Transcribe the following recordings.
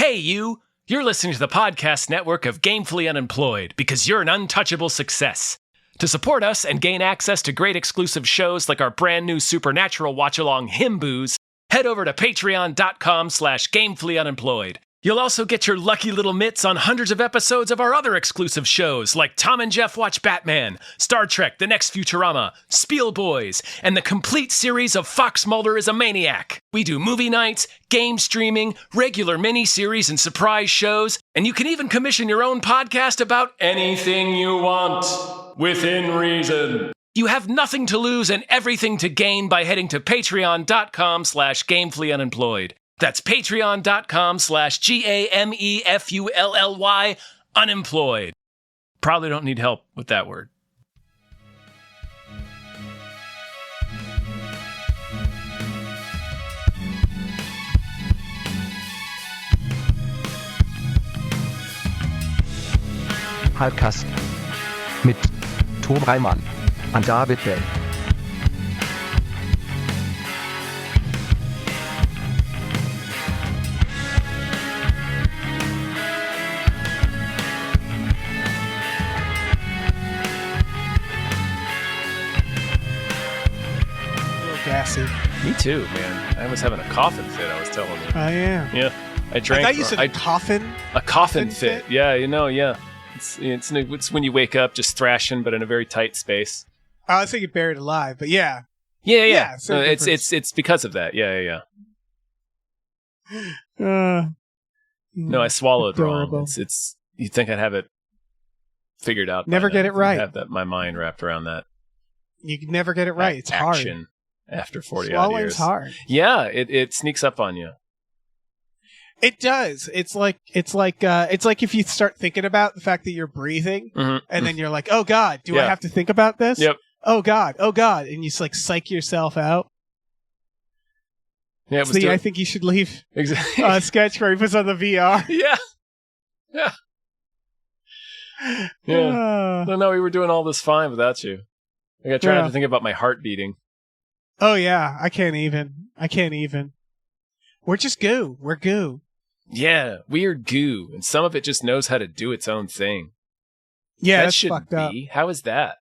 Hey, you! You're listening to the podcast network of Gamefully Unemployed because you're an untouchable success. To support us and gain access to great exclusive shows like our brand new Supernatural watch-along Himboos, head over to patreon.com/gamefullyunemployed. You'll also get your lucky little mitts on hundreds of episodes of our other exclusive shows like Tom and Jeff Watch Batman, Star Trek The Next Futurama, Spiel Boys, and the complete series of Fox Mulder is a Maniac. We do movie nights, game streaming, regular mini-series and surprise shows, and you can even commission your own podcast about anything you want, within reason. You have nothing to lose and everything to gain by heading to patreon.com/gamefullyunemployed. That's patreon.com/GAMEFULLY unemployed. Probably don't need help with that word. Hypecast mit Tom Reimann und David Bell. Gassy. Me too, man. I was having a coughing fit, I was telling you. I am. Yeah. I drank. I thought you said coffin. A coffin fit. Yeah, you know, yeah. It's when you wake up just thrashing, but in a very tight space. I was thinking buried alive, but yeah. Yeah. So it's because of that. Yeah. No, I swallowed adorable. wrong. It's you'd think I'd have it figured out. Never get it right. Have that my mind wrapped around that. You can never get it right. It's action hard. After 40 odd Swallowing's years. hard. Yeah, it sneaks up on you. It does. It's like if you start thinking about the fact that you're breathing, and then you're like, "Oh God, do I have to think about this?" Yep. Oh God, and you just like psych yourself out. Yeah, I think you should leave exactly a sketch where he puts on the VR. Yeah. No, we were doing all this fine without you. I got trying to think about my heart beating. Oh yeah, I can't even. We're just goo. We're goo. Yeah, weird goo, and some of it just knows how to do its own thing. Yeah, that that's shouldn't fucked up. be. How is that?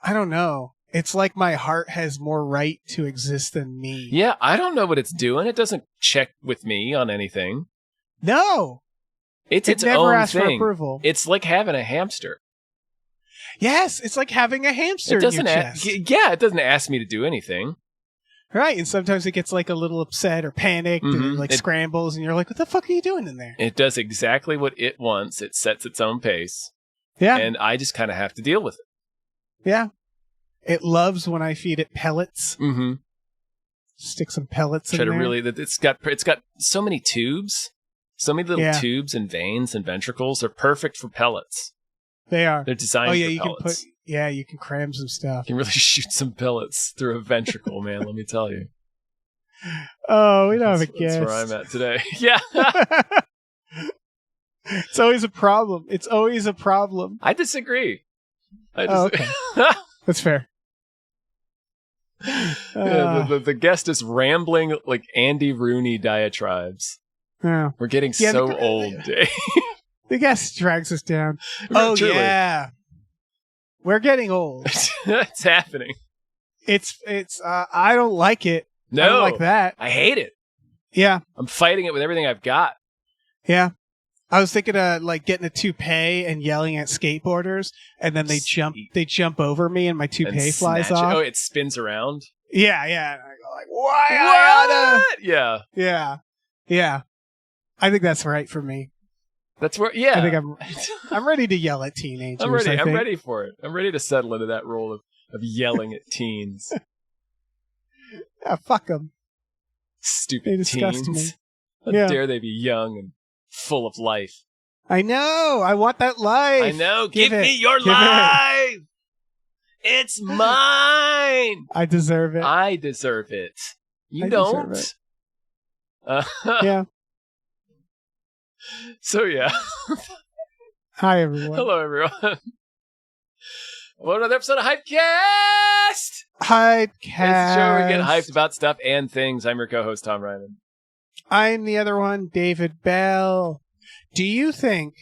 I don't know. It's like my heart has more right to exist than me. Yeah, I don't know what it's doing. It doesn't check with me on anything. No. It never own asks for thing. approval. It's like having a hamster. Yes, it's like having a hamster in your chest. It doesn't ask me to do anything. Right, and sometimes it gets like a little upset or panicked and like scrambles, and you're like, what the fuck are you doing in there? It does exactly what it wants. It sets its own pace. Yeah. And I just kind of have to deal with it. Yeah. It loves when I feed it pellets. Mm-hmm. Stick some pellets in there. It's got so many tubes. So many little tubes and veins and ventricles are perfect for pellets. They are. They're designed for pellets. You can cram some stuff. You can really shoot some pellets through a ventricle, man, let me tell you. Oh, we don't have a guess. That's where I'm at today. Yeah. It's always a problem. I disagree. Okay. That's fair. The guest is rambling like Andy Rooney diatribes. Yeah. We're getting so old, Dave. The guest drags us down. Truly. Yeah. We're getting old. It's happening. It's I don't like it. No. I don't like that. I hate it. Yeah. I'm fighting it with everything I've got. Yeah. I was thinking of like getting a toupee and yelling at skateboarders, and then they jump over me and my toupee flies off. Oh, it spins around? Yeah. And I go like, why? Yeah. Yeah. I think that's right for me. That's where, yeah. I think I'm ready to yell at teenagers. I'm ready for it. I'm ready to settle into that role of yelling at teens. Yeah, fuck them. Stupid they disgust teens. Me. How dare they be young and full of life. I know. I want that life. I know. Give me your life. It's mine. I deserve it. You don't. Deserve it. Yeah. So, yeah. Hi, everyone. Hello, everyone. Welcome to another episode of Hypecast. Hypecast. It's the show where we get hyped about stuff and things. I'm your co-host, Tom Ryman. I'm the other one, David Bell. Do you think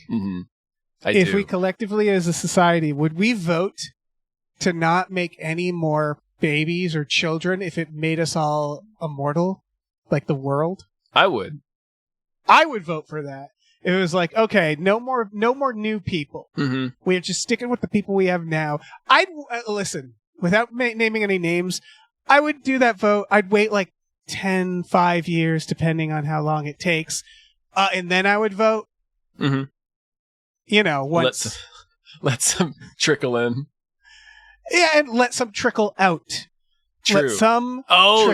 if we collectively as a society, would we vote to not make any more babies or children if it made us all immortal? Like the world? I would. I would vote for that. It was like, okay, no more new people. We're just sticking with the people we have now. I'd listen, without naming any names, I would do that vote. I'd wait like 5 years, depending on how long it takes. And then I would vote. You know, once. Let some trickle in. Yeah, and let some trickle out. True. Let some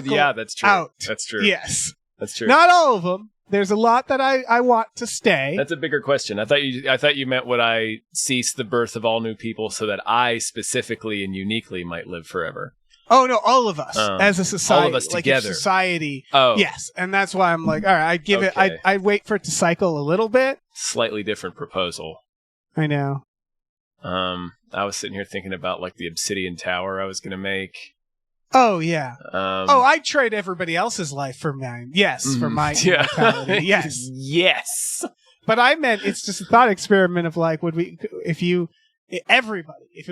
yeah, that's true. Out. That's true. Yes. That's true. Not all of them. There's a lot that I want to stay. That's a bigger question. I thought you meant would I cease the birth of all new people so that I specifically and uniquely might live forever. Oh no, all of us as a society, all of us together. Like society. Oh, yes, and that's why I'm like, all right, I'd give it. I'd wait for it to cycle a little bit. Slightly different proposal. I know. I was sitting here thinking about like the obsidian tower I was going to make. Oh yeah. I'd trade everybody else's life for mine. Yes, for my immortality. Yes. Yes. But I meant it's just a thought experiment of like, would we, if it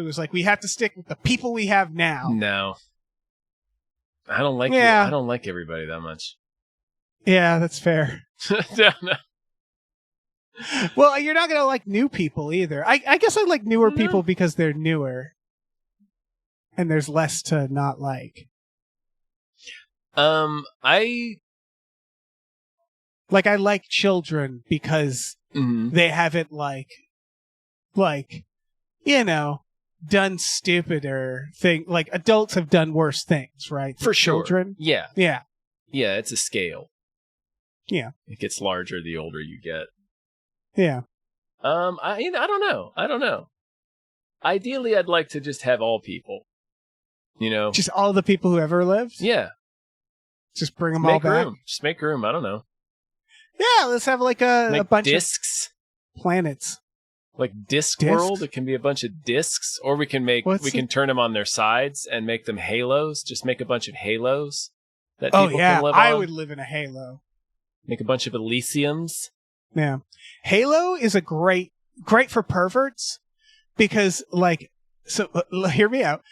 was like we have to stick with the people we have now. No. I don't like I don't like everybody that much. Yeah, that's fair. No. Well, you're not gonna like new people either. I guess I like newer people because they're newer. And there's less to not like. I like children because they haven't like you know, done stupider thing. Like adults have done worse things, right? For sure. Children. Yeah. Yeah. Yeah, it's a scale. Yeah. It gets larger the older you get. Yeah. I don't know. Ideally, I'd like to just have all people. You know, just all the people who ever lived. Yeah, just bring them all back. Just make room. I don't know. Yeah, let's have like a bunch discs, of planets, like disc world. It can be a bunch of discs, or we can can turn them on their sides and make them halos. Just make a bunch of halos that people can live on. I would live in a halo. Make a bunch of Elysiums. Yeah, Halo is a great for perverts because hear me out.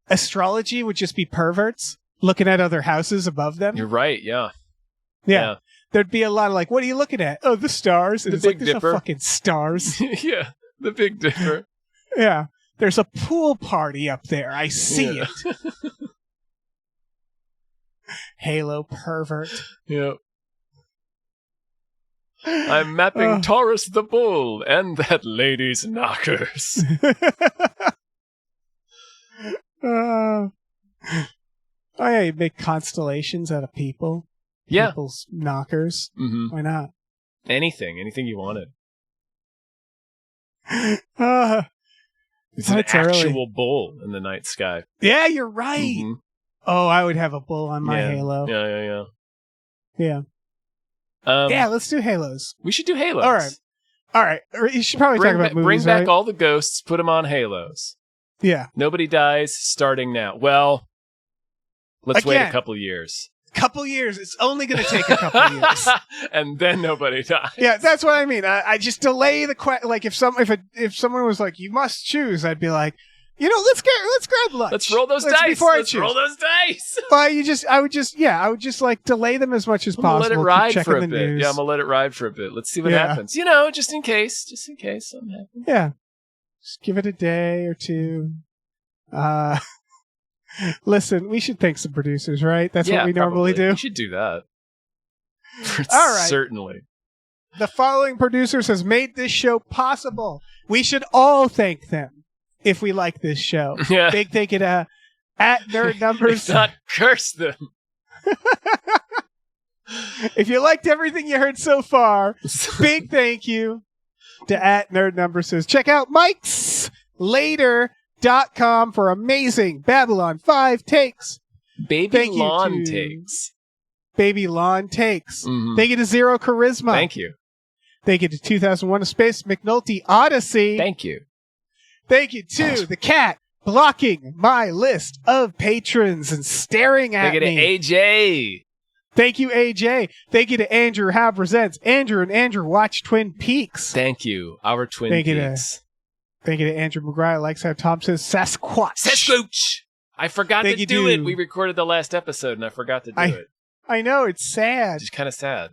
Astrology would just be perverts looking at other houses above them. You're right, yeah. There'd be a lot of like, what are you looking at? Oh, the stars. And the Big Dipper. Dipper. No fucking stars. Yeah, the Big Dipper. Yeah. There's a pool party up there. I see it. Halo pervert. Yep. I'm mapping Taurus the Bull and that lady's knockers. You make constellations out of people. Yeah. People's knockers. Mm-hmm. Why not? Anything you wanted. It's an actual bull in the night sky. Yeah, you're right. Mm-hmm. Oh, I would have a bull on my Halo. Yeah. Yeah, let's do Halos. We should do Halos. All right. You should probably talk about movies, bring back all the ghosts, put them on Halos. Yeah. Nobody dies starting now. Well, let's wait a couple years. Couple years. It's only going to take a couple years. And then nobody dies. Yeah, that's what I mean. I just delay the question. Like if someone was like, you must choose, I'd be like, you know, let's grab lunch. Let's roll those dice. Let's roll those dice. But I would just like delay them as much as possible. Let it ride for a bit. News. Yeah, I'm gonna let it ride for a bit. Let's see what happens. You know, just in case something happens. Yeah. Just give it a day or two. Listen, we should thank some producers, right? That's what we normally do. We should do that. All right. Certainly. The following producers has made this show possible. We should all thank them if we like this show. Yeah. Big thank you to at Nerd Numbers. If not, curse them. If you liked everything you heard so far, big thank you to at Nerd Numbers. Check out Mike'sLater.com for amazing Babylon 5 takes. Baby lawn takes. Mm-hmm. Thank you to Zero Charisma. Thank you. Thank you to 2001: A Space McNulty Odyssey. Thank you. Thank you to the cat blocking my list of patrons and staring at me. Thank you to AJ. Thank you, AJ. Thank you to Andrew How Presents. Andrew and Andrew watch Twin Peaks. Thank you, our Twin Peaks. Thank you to Andrew McGrath. Likes how Tom says Sasquatch. Sasquatch! I forgot to do it. We recorded the last episode and I forgot to do it. I know, it's sad. It's kind of sad.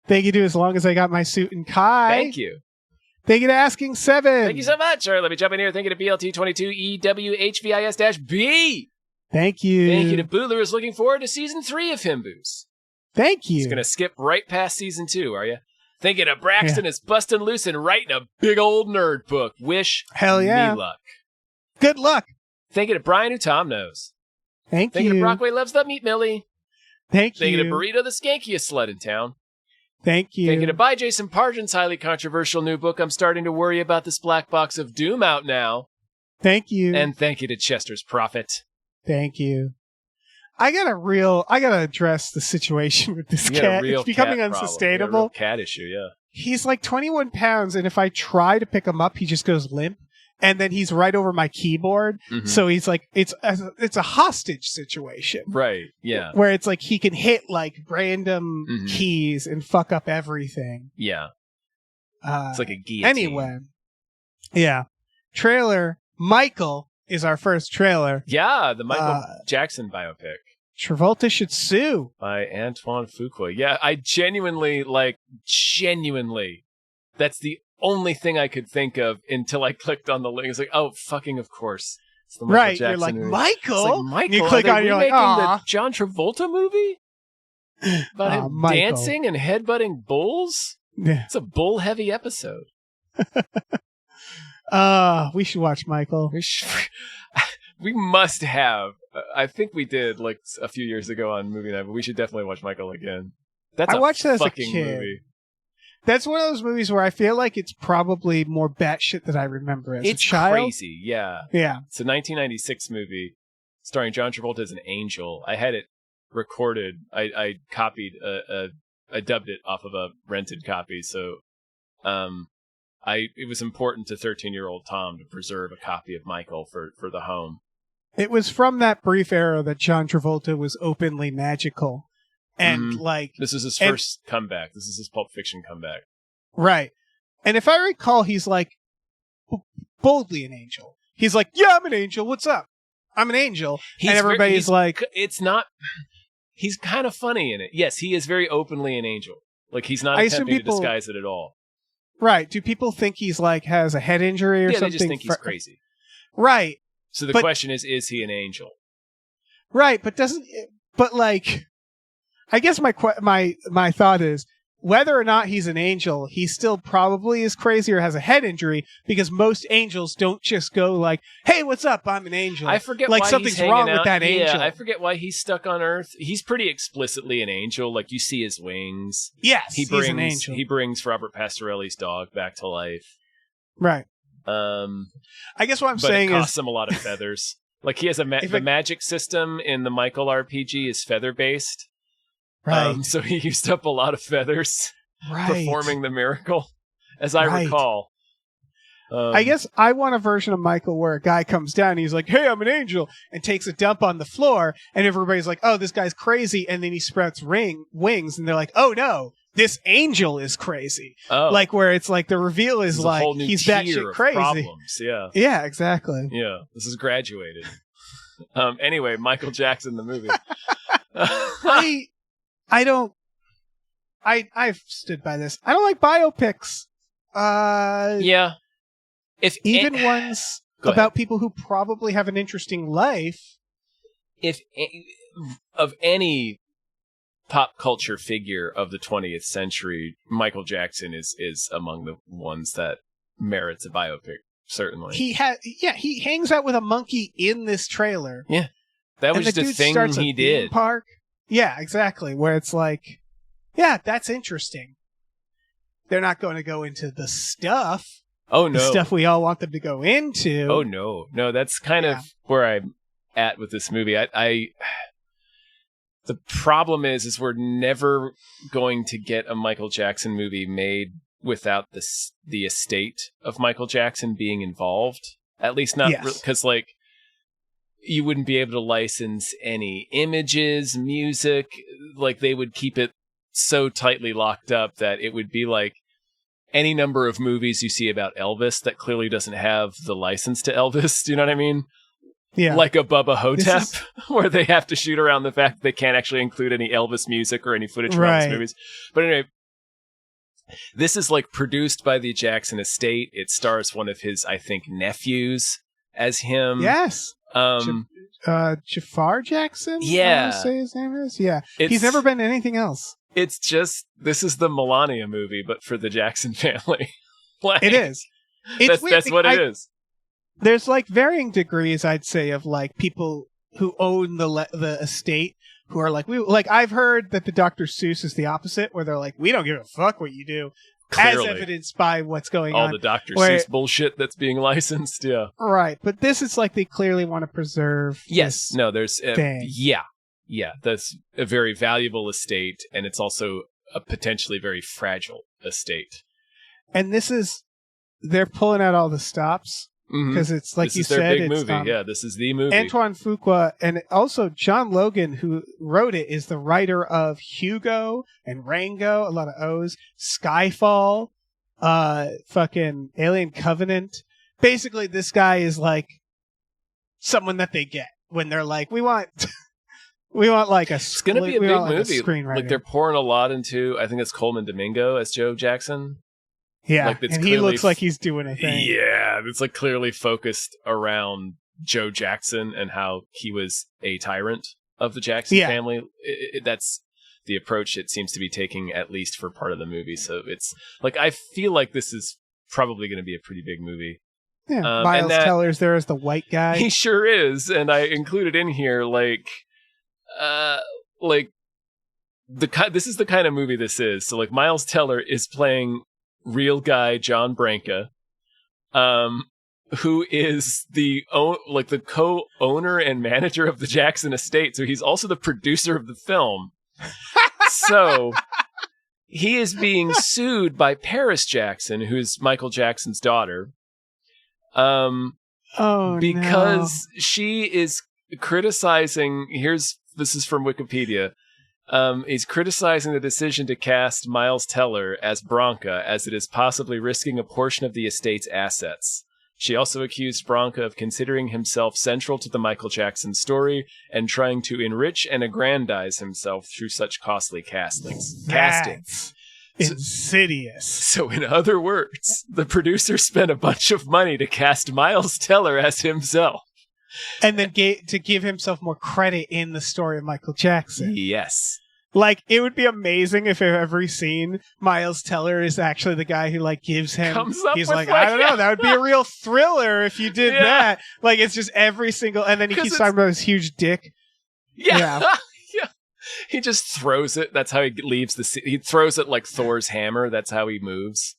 Thank you to As Long As I Got My Suit and Kai. Thank you. Thank you to Asking Seven. Thank you so much. All right, let me jump in here. Thank you to BLT22EWHVIS-B. Thank you. Thank you to Boodler is looking forward to season 3 of Himboos. Thank you. He's going to skip right past season 2, are you? Thank you to Braxton is busting loose and writing a big old nerd book. Wish Hell yeah. me luck. Good luck. Thank you to Brian, who Tom knows. Thank you. Thank you to Brockway Loves the Meat Millie. Thank you. Thank you to Burrito, the skankiest slut in town. Thank you. Thank you to By Jason Pargin's highly controversial new book, I'm Starting to Worry About This Black Box of Doom, out now. Thank you. And thank you to Chester's Prophet. Thank you. I gotta address the situation with this cat. It's becoming unsustainable. A real cat issue, yeah. He's like 21 pounds, and if I try to pick him up, he just goes limp. And then he's right over my keyboard. Mm-hmm. So he's like, it's a hostage situation. Right, yeah. Where it's like he can hit like random keys and fuck up everything. Yeah. It's like a guillotine. Anyway. Yeah. Trailer. Michael is our first trailer. Yeah, the Michael Jackson biopic. Travolta Should Sue. By Antoine Fuqua. Yeah, I genuinely, that's the only thing I could think of until I clicked on the link. It's like, oh, fucking of course. It's the Michael Jackson you're like, movie. Michael? It's like, Michael? You click on it, you're like, the John Travolta movie? About him dancing and headbutting bulls? Yeah. It's a bull-heavy episode. We should watch Michael. We must have. I think we did like a few years ago on Movie Night, but we should definitely watch Michael again. That's I watched that as a fucking kid. movie. That's one of those movies where I feel like it's probably more batshit than I remember as a child. It's crazy, yeah. Yeah. It's a 1996 movie starring John Travolta as an angel. I had it recorded. I copied I dubbed it off of a rented copy, so it was important to 13-year-old Tom to preserve a copy of Michael for the home. It was from that brief era that John Travolta was openly magical. And this is his first comeback. This is his Pulp Fiction comeback. Right. And if I recall, he's like boldly an angel. He's like, yeah, I'm an angel. What's up? I'm an angel. And everybody's like, it's not, he's kind of funny in it. Yes, he is very openly an angel. Like he's not attempting to disguise it at all. Right. Do people think he's like has a head injury or something? Yeah, they just think he's crazy. Right. So the question is he an angel? Right, but I guess my thought is whether or not he's an angel, he still probably is crazy or has a head injury because most angels don't just go like, "Hey, what's up? I'm an angel." I forget like why something's he's wrong out. with that angel. Yeah, I forget why he's stuck on Earth. He's pretty explicitly an angel. Like you see his wings. Yes, he's an angel. He brings Robert Pastorelli's dog back to life. Right. I guess what I'm saying it costs him a lot of feathers. Like he has the magic system in the Michael RPG is feather based. Right. So he used up a lot of feathers performing the miracle, as I recall. I guess I want a version of Michael where a guy comes down and he's like, "Hey, I'm an angel," and takes a dump on the floor, and everybody's like, "Oh, this guy's crazy," and then he sprouts wings, and they're like, "Oh no, this angel is crazy." Oh. Like where it's like the reveal is like he's batshit crazy. Problems. Yeah. Yeah, exactly. Yeah, this is graduated. Anyway, Michael Jackson the movie. I've stood by this. I don't like biopics. Yeah. Even ones about people who probably have an interesting life. Of any pop culture figure of the 20th century, Michael Jackson is among the ones that merits a biopic. Certainly, he hangs out with a monkey in this trailer. Yeah, that was just a thing he did. Park. Yeah, exactly. Where it's like, yeah, that's interesting. They're not going to go into the stuff. Oh no, the stuff we all want them to go into. Oh no, that's kind of where I'm at with this movie. The problem is we're never going to get a Michael Jackson movie made without the estate of Michael Jackson being involved. At least not because you wouldn't be able to license any images, music. Like, they would keep it so tightly locked up that it would be like any number of movies you see about Elvis that clearly doesn't have the license to Elvis. Do you know what I mean? Yeah. Like a Bubba Hotep, where they have to shoot around the fact that they can't actually include any Elvis music or any footage from Elvis movies. But anyway, this is like produced by the Jackson estate. It stars one of his, I think, nephews as him. Yes. Jafar Jackson? Yeah. I want to say his name is? Yeah. He's never been in anything else. It's just, this is the Melania movie, but for the Jackson family. Like, it is. That's what it is. There's like varying degrees, I'd say, of like people who own the estate who are like, I've heard that the Dr. Seuss is the opposite, where they're like, we don't give a fuck what you do. Clearly. As evidenced by what's going on. All the Dr. Seuss bullshit that's being licensed, yeah. Right, but this is like they clearly want to preserve. Yes, no, there's yeah, that's a very valuable estate, and it's also a potentially very fragile estate. And they're pulling out all the stops. Because it's like you said, their big movie. Yeah, this is the movie. Antoine Fuqua and also John Logan, who wrote it, is the writer of Hugo and Rango, a lot of O's, Skyfall, fucking Alien Covenant. Basically, this guy is like someone that they get when they're like, we want like a. It's gonna be a big movie. Like they're pouring a lot into. I think it's Coleman Domingo as Joe Jackson. Yeah, like and he looks like he's doing a thing. Yeah, it's like clearly focused around Joe Jackson and how he was a tyrant of the Jackson family. That's the approach it seems to be taking, at least for part of the movie. So it's like, I feel like this is probably going to be a pretty big movie. Yeah, Miles Teller's there as the white guy. He sure is, and I included in here this is the kind of movie this is. So like Miles Teller is playing real guy John Branca, who is the co-owner and manager of the Jackson estate. So he's also the producer of the film. So he is being sued by Paris Jackson, who's Michael Jackson's daughter, because she is criticizing. This is from Wikipedia. He's criticizing the decision to cast Miles Teller as Branca, as it is possibly risking a portion of the estate's assets. She also accused Branca of considering himself central to the Michael Jackson story and trying to enrich and aggrandize himself through such costly castings. That's insidious. So in other words, the producer spent a bunch of money to cast Miles Teller as himself. And then to give himself more credit in the story of Michael Jackson. Yes. Like, it would be amazing if every scene Miles Teller is actually the guy who, like, gives him... He's like, I don't know, that would be a real thriller if you did that. Like, it's just every single... And then he keeps talking about his huge dick. Yeah. Yeah. He just throws it. That's how he leaves the... He throws it like Thor's hammer. That's how he moves.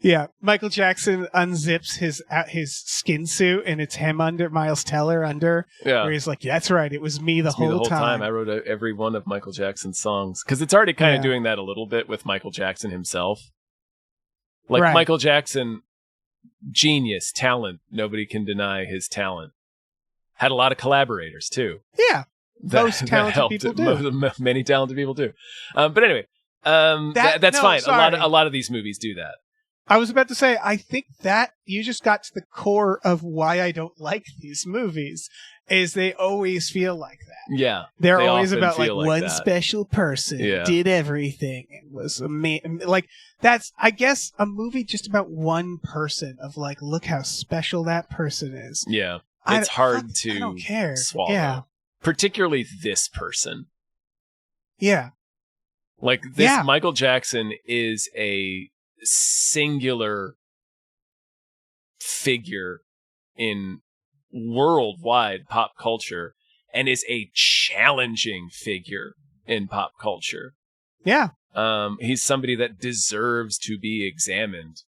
Yeah, Michael Jackson unzips his skin suit, and it's him under, Miles Teller under, where he's like, that's right, it was me the whole time. I wrote every one of Michael Jackson's songs, because it's already kind of doing that a little bit with Michael Jackson himself. Like, Michael Jackson, genius, talent, nobody can deny his talent. Had a lot of collaborators, too. Yeah, most talented people do. Many talented people do. But anyway, that's fine. Sorry. A lot of these movies do that. I was about to say, I think that you just got to the core of why I don't like these movies, is they always feel like that. Yeah. They're always about like one special person did everything and was amazing. Like, that's, I guess, a movie just about one person of like, look how special that person is. Yeah. It's hard to I don't care. Swallow. Yeah. Particularly this person. Yeah. Like, this Michael Jackson is a singular figure in worldwide pop culture and is a challenging figure in pop culture. Yeah. He's somebody that deserves to be examined.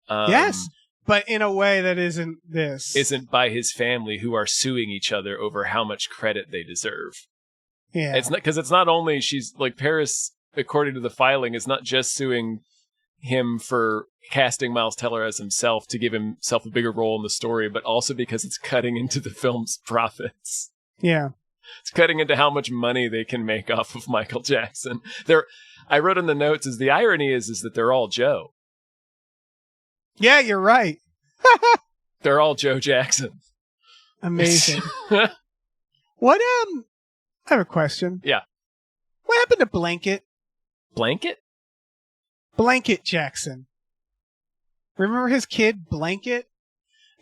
Yes, but in a way that isn't this. Isn't by his family, who are suing each other over how much credit they deserve. Yeah. It's not, because it's not only, she's like, Paris, according to the filing, is not just suing him for casting Miles Teller as himself to give himself a bigger role in the story, but also because it's cutting into the film's profits. Yeah. It's cutting into how much money they can make off of Michael Jackson. I wrote in the notes is the irony is that they're all Joe. Yeah, you're right. They're all Joe Jackson. Amazing. What I have a question. Yeah. What happened to Blanket? Blanket? Blanket Jackson. Remember his kid, Blanket?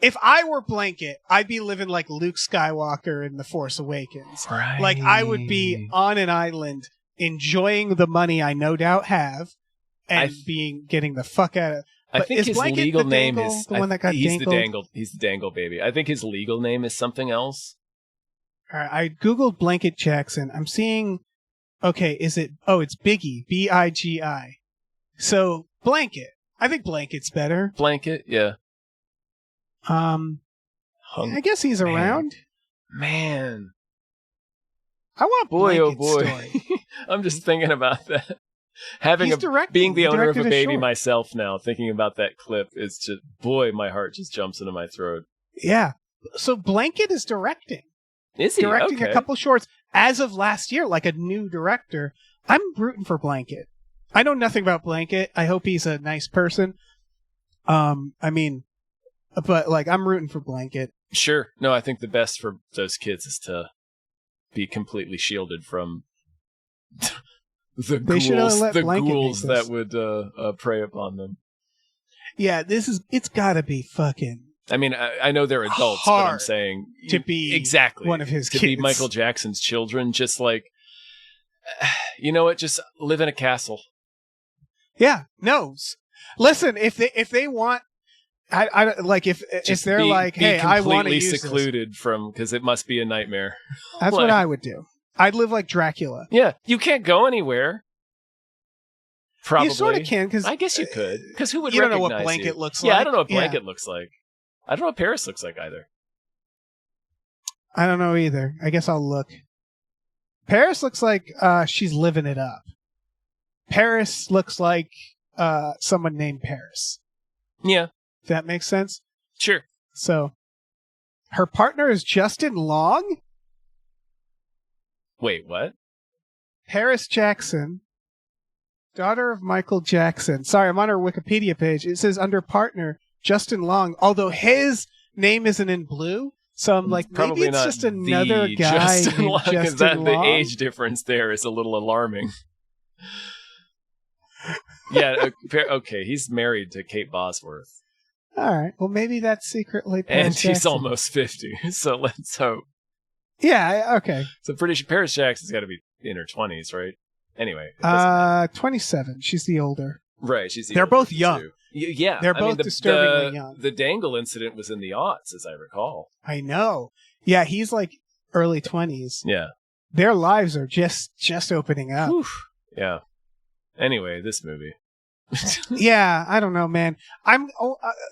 If I were Blanket, I'd be living like Luke Skywalker in The Force Awakens. Right. Like, I would be on an island enjoying the money I no doubt have and getting the fuck out of... I think his Blanket legal the name dangle, is... the one that got dangled? He's the Dangle Baby. I think his legal name is something else. All right, I googled Blanket Jackson. I'm seeing... Okay, is it... Oh, it's Biggie. B-I-G-I. So, Blanket. I think Blanket's better. Blanket, yeah. I guess he's around. Man. I want Blanket's story. I'm just thinking about that. Being the owner of a baby myself now, thinking about that clip is just, boy, my heart just jumps into my throat. Yeah. So Blanket is directing. Is he? Directing Okay. a couple shorts as of last year, like a new director. I'm rooting for Blanket. I know nothing about Blanket. I hope he's a nice person. But like, I'm rooting for Blanket. Sure. No, I think the best for those kids is to be completely shielded from the ghouls that would prey upon them. Yeah, it's gotta be fucking... I mean, I know they're adults, but I'm saying... to be exactly one of his kids. To be Michael Jackson's children, just like... You know what? Just live in a castle. Yeah, no. Listen, if they want... I like if they're like, hey, I want to use completely secluded from, because it must be a nightmare. That's what I would do. I'd live like Dracula. Yeah, you can't go anywhere. Probably. You sort of can, because I guess you could. Because who would you recognize don't know what Blanket looks like? Yeah, I don't know what Blanket looks like. I don't know what Paris looks like either. I don't know either. I guess I'll look. Paris looks like she's living it up. Paris looks like someone named Paris. Yeah. If that makes sense? Sure. So, her partner is Justin Long? Wait, what? Paris Jackson, daughter of Michael Jackson. Sorry, I'm on her Wikipedia page. It says under partner, Justin Long, although his name isn't in blue. So I'm like, probably maybe it's just another guy Justin named Long, Justin Long. The age difference there is a little alarming. Yeah, okay, he's married to Kate Bosworth. All right, well, maybe that's secretly Paris and she's Jackson. Almost 50, so let's hope. Yeah, okay. So pretty sure Paris Jackson's got to be in her 20s, right? Anyway. 27. She's the older. Right, she's the They're older both young. Too. Yeah. They're both disturbingly young. The Dangle incident was in the aughts, as I recall. I know. Yeah, he's like early 20s. Yeah. Their lives are just opening up. Whew. Yeah. Anyway, this movie. Yeah, I don't know, man.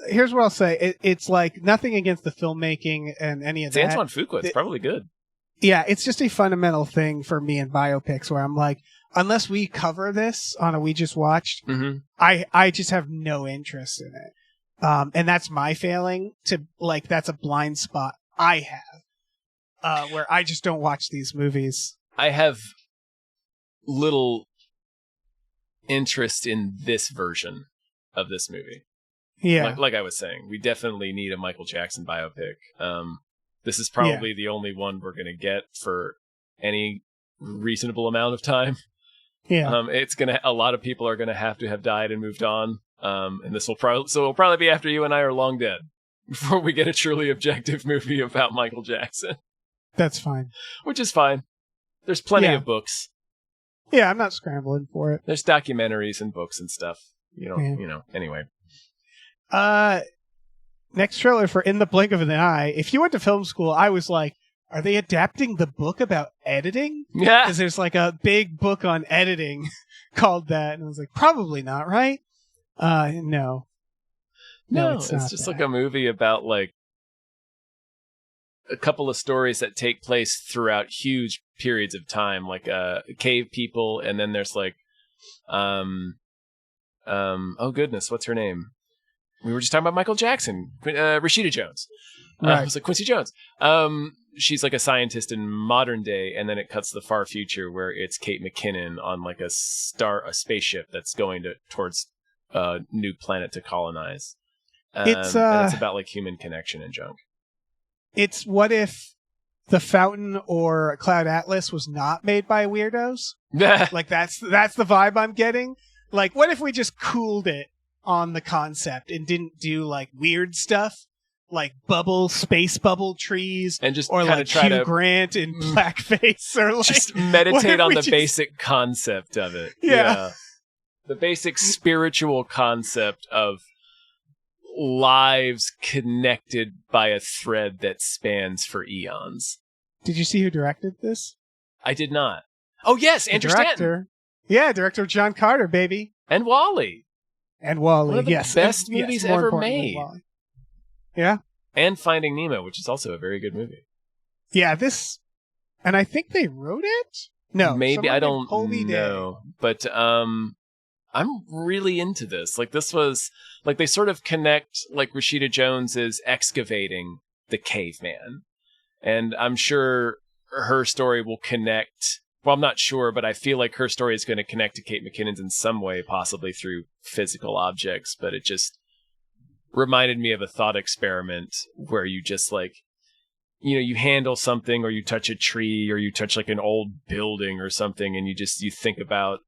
Here's what I'll say. It's like nothing against the filmmaking and any of that. It's Antoine Fuqua. It's probably good. Yeah, it's just a fundamental thing for me in biopics where I'm like, unless we cover this on a We Just Watched, I just have no interest in it. And that's my failing that's a blind spot I have, where I just don't watch these movies. I have little interest in this version of this movie. Yeah. Like I was saying, we definitely need a Michael Jackson biopic. This is probably the only one we're going to get for any reasonable amount of time. Yeah. A lot of people are going to have died and moved on. And this will probably be after you and I are long dead before we get a truly objective movie about Michael Jackson. That's fine. Which is fine. There's plenty of books. Yeah, I'm not scrambling for it. There's documentaries and books and stuff. Anyway. Next trailer for In the Blink of an Eye. If you went to film school, I was like, are they adapting the book about editing? Yeah. Because there's like a big book on editing called that. And I was like, probably not, right? No. No, it's just that. Like a movie about like a couple of stories that take place throughout huge periods of time, like cave people, and then there's like a Oh goodness, what's her name? We were just talking about Michael Jackson, Rashida Jones. Right. I was like Quincy Jones. She's like a scientist in modern day, and then it cuts to the far future where it's Kate McKinnon on like a spaceship that's going towards a new planet to colonize. And it's about like human connection and junk. It's what if the Fountain or Cloud Atlas was not made by weirdos? Like that's the vibe I'm getting. Like, what if we just cooled it on the concept and didn't do like weird stuff like space bubble trees, and just or like Hugh Grant in blackface, or like just meditate on the basic concept of it. Yeah. The basic spiritual concept of lives connected by a thread that spans for eons. Did you see who directed this? I did not. Oh yes, Andrew Stanton. Yeah, director John Carter, baby. And Wall-E. One of the best movies ever made. Yeah. And Finding Nemo, which is also a very good movie. Yeah, and I think they wrote it? No. Maybe, I don't know. But I'm really into this. Like, this was, like, they sort of connect, like, Rashida Jones is excavating the caveman. And I'm sure her story will connect. Well, I'm not sure, but I feel like her story is going to connect to Kate McKinnon's in some way, possibly through physical objects. But it just reminded me of a thought experiment where you just like, you handle something, or you touch a tree, or you touch like an old building or something, and you think about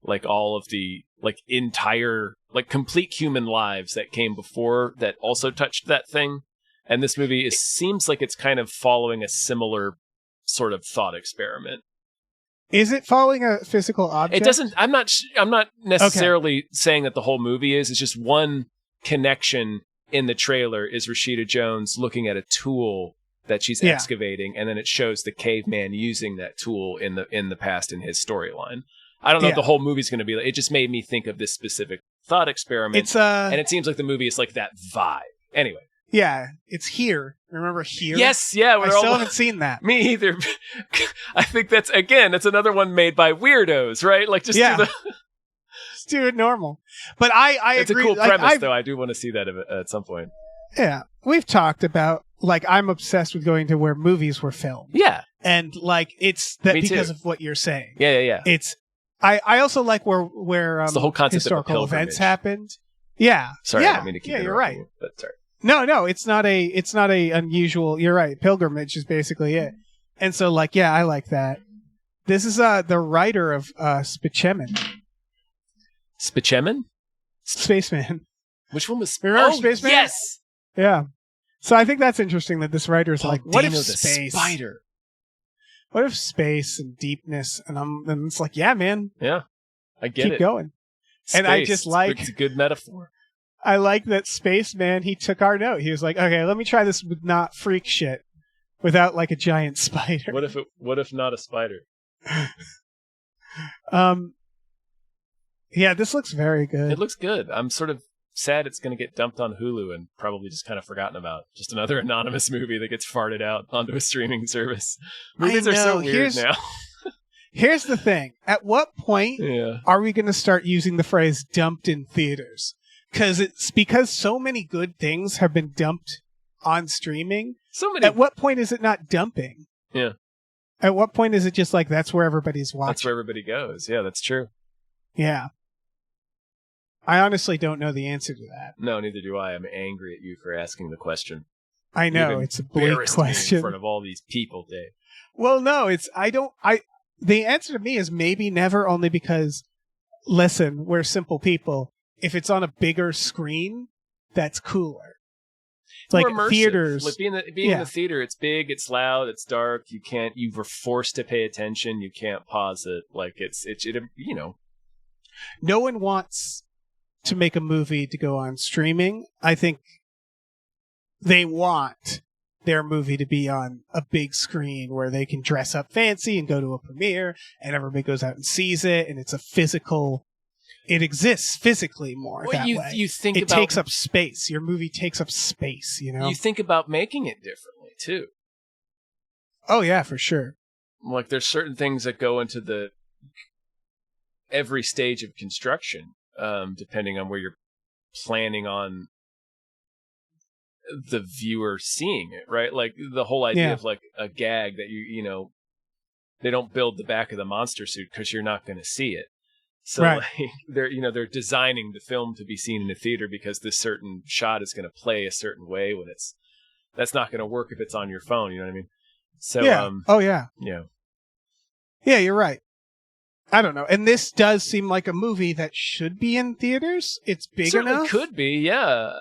like all of the like entire, like complete human lives that came before that also touched that thing. And this movie seems like it's kind of following a similar sort of thought experiment. Is it following a physical object? It doesn't. I'm not necessarily saying that the whole movie is. It's just one connection in the trailer is Rashida Jones looking at a tool that she's excavating, and then it shows the caveman using that tool in the past in his storyline. I don't know if the whole movie's going to be like. It just made me think of this specific thought experiment, and it seems like the movie is like that vibe. Anyway. Yeah, it's Here. Remember Here? Yes, yeah. I still haven't seen that. Me either. I think that's another one made by weirdos, right? Like, just just do it normal. But I it's agree. It's a cool premise, though. I do want to see that at some point. Yeah, we've talked about, like, I'm obsessed with going to where movies were filmed. Yeah, and like it's that Me because too. of what you're saying. Yeah. It's I also like where it's the whole concept historical of events happened. Yeah, sorry, I don't mean to keep you're right. you, but sorry. No, it's not a unusual. You're right. Pilgrimage is basically it. And so, like, yeah, I like that. This is the writer of Spaceman. Spaceman? Spaceman. Which one was? Remember Spaceman? Yes. Yeah. So I think that's interesting that this writer is like, what if the space? Spider. What if space and deepness? And it's like, yeah, man. Yeah, I get it. Keep going. Space. And I just like it's a good metaphor. I like that Spaceman, he took our note. He was like, okay, let me try this with not freak shit without like a giant spider. What if not a spider? Yeah, this looks very good. It looks good. I'm sort of sad it's going to get dumped on Hulu and probably just kind of forgotten about. Just another anonymous movie that gets farted out onto a streaming service. Movies are so weird now. Here's the thing. At what point are we going to start using the phrase dumped in theaters? Because so many good things have been dumped on streaming. At what point is it not dumping? Yeah. At what point is it just like that's where everybody's watching? That's where everybody goes. Yeah, that's true. Yeah. I honestly don't know the answer to that. No, neither do I. I'm angry at you for asking the question. I know, it's a bleak question. In front of all these people, Dave. Well, no, the answer to me is maybe never, only because, listen, we're simple people. If it's on a bigger screen, that's cooler. It's like immersive. Theaters. Like being in the theater, it's big, it's loud, it's dark. You were forced to pay attention. You can't pause it. Like it. No one wants to make a movie to go on streaming. I think they want their movie to be on a big screen where they can dress up fancy and go to a premiere, and everybody goes out and sees it, and it's a physical. It exists physically more that way. You think it takes up space. Your movie takes up space, you know? You think about making it differently, too. Oh, yeah, for sure. Like, there's certain things that go into every stage of construction depending on where you're planning on the viewer seeing it, right? Like the whole idea of like a gag that you know, they don't build the back of the monster suit because you're not going to see it. So like, they're designing the film to be seen in the theater because this certain shot is going to play a certain way when that's not going to work if it's on your phone. You know what I mean? So yeah, you're right. I don't know. And this does seem like a movie that should be in theaters. It's big enough. It could be, yeah.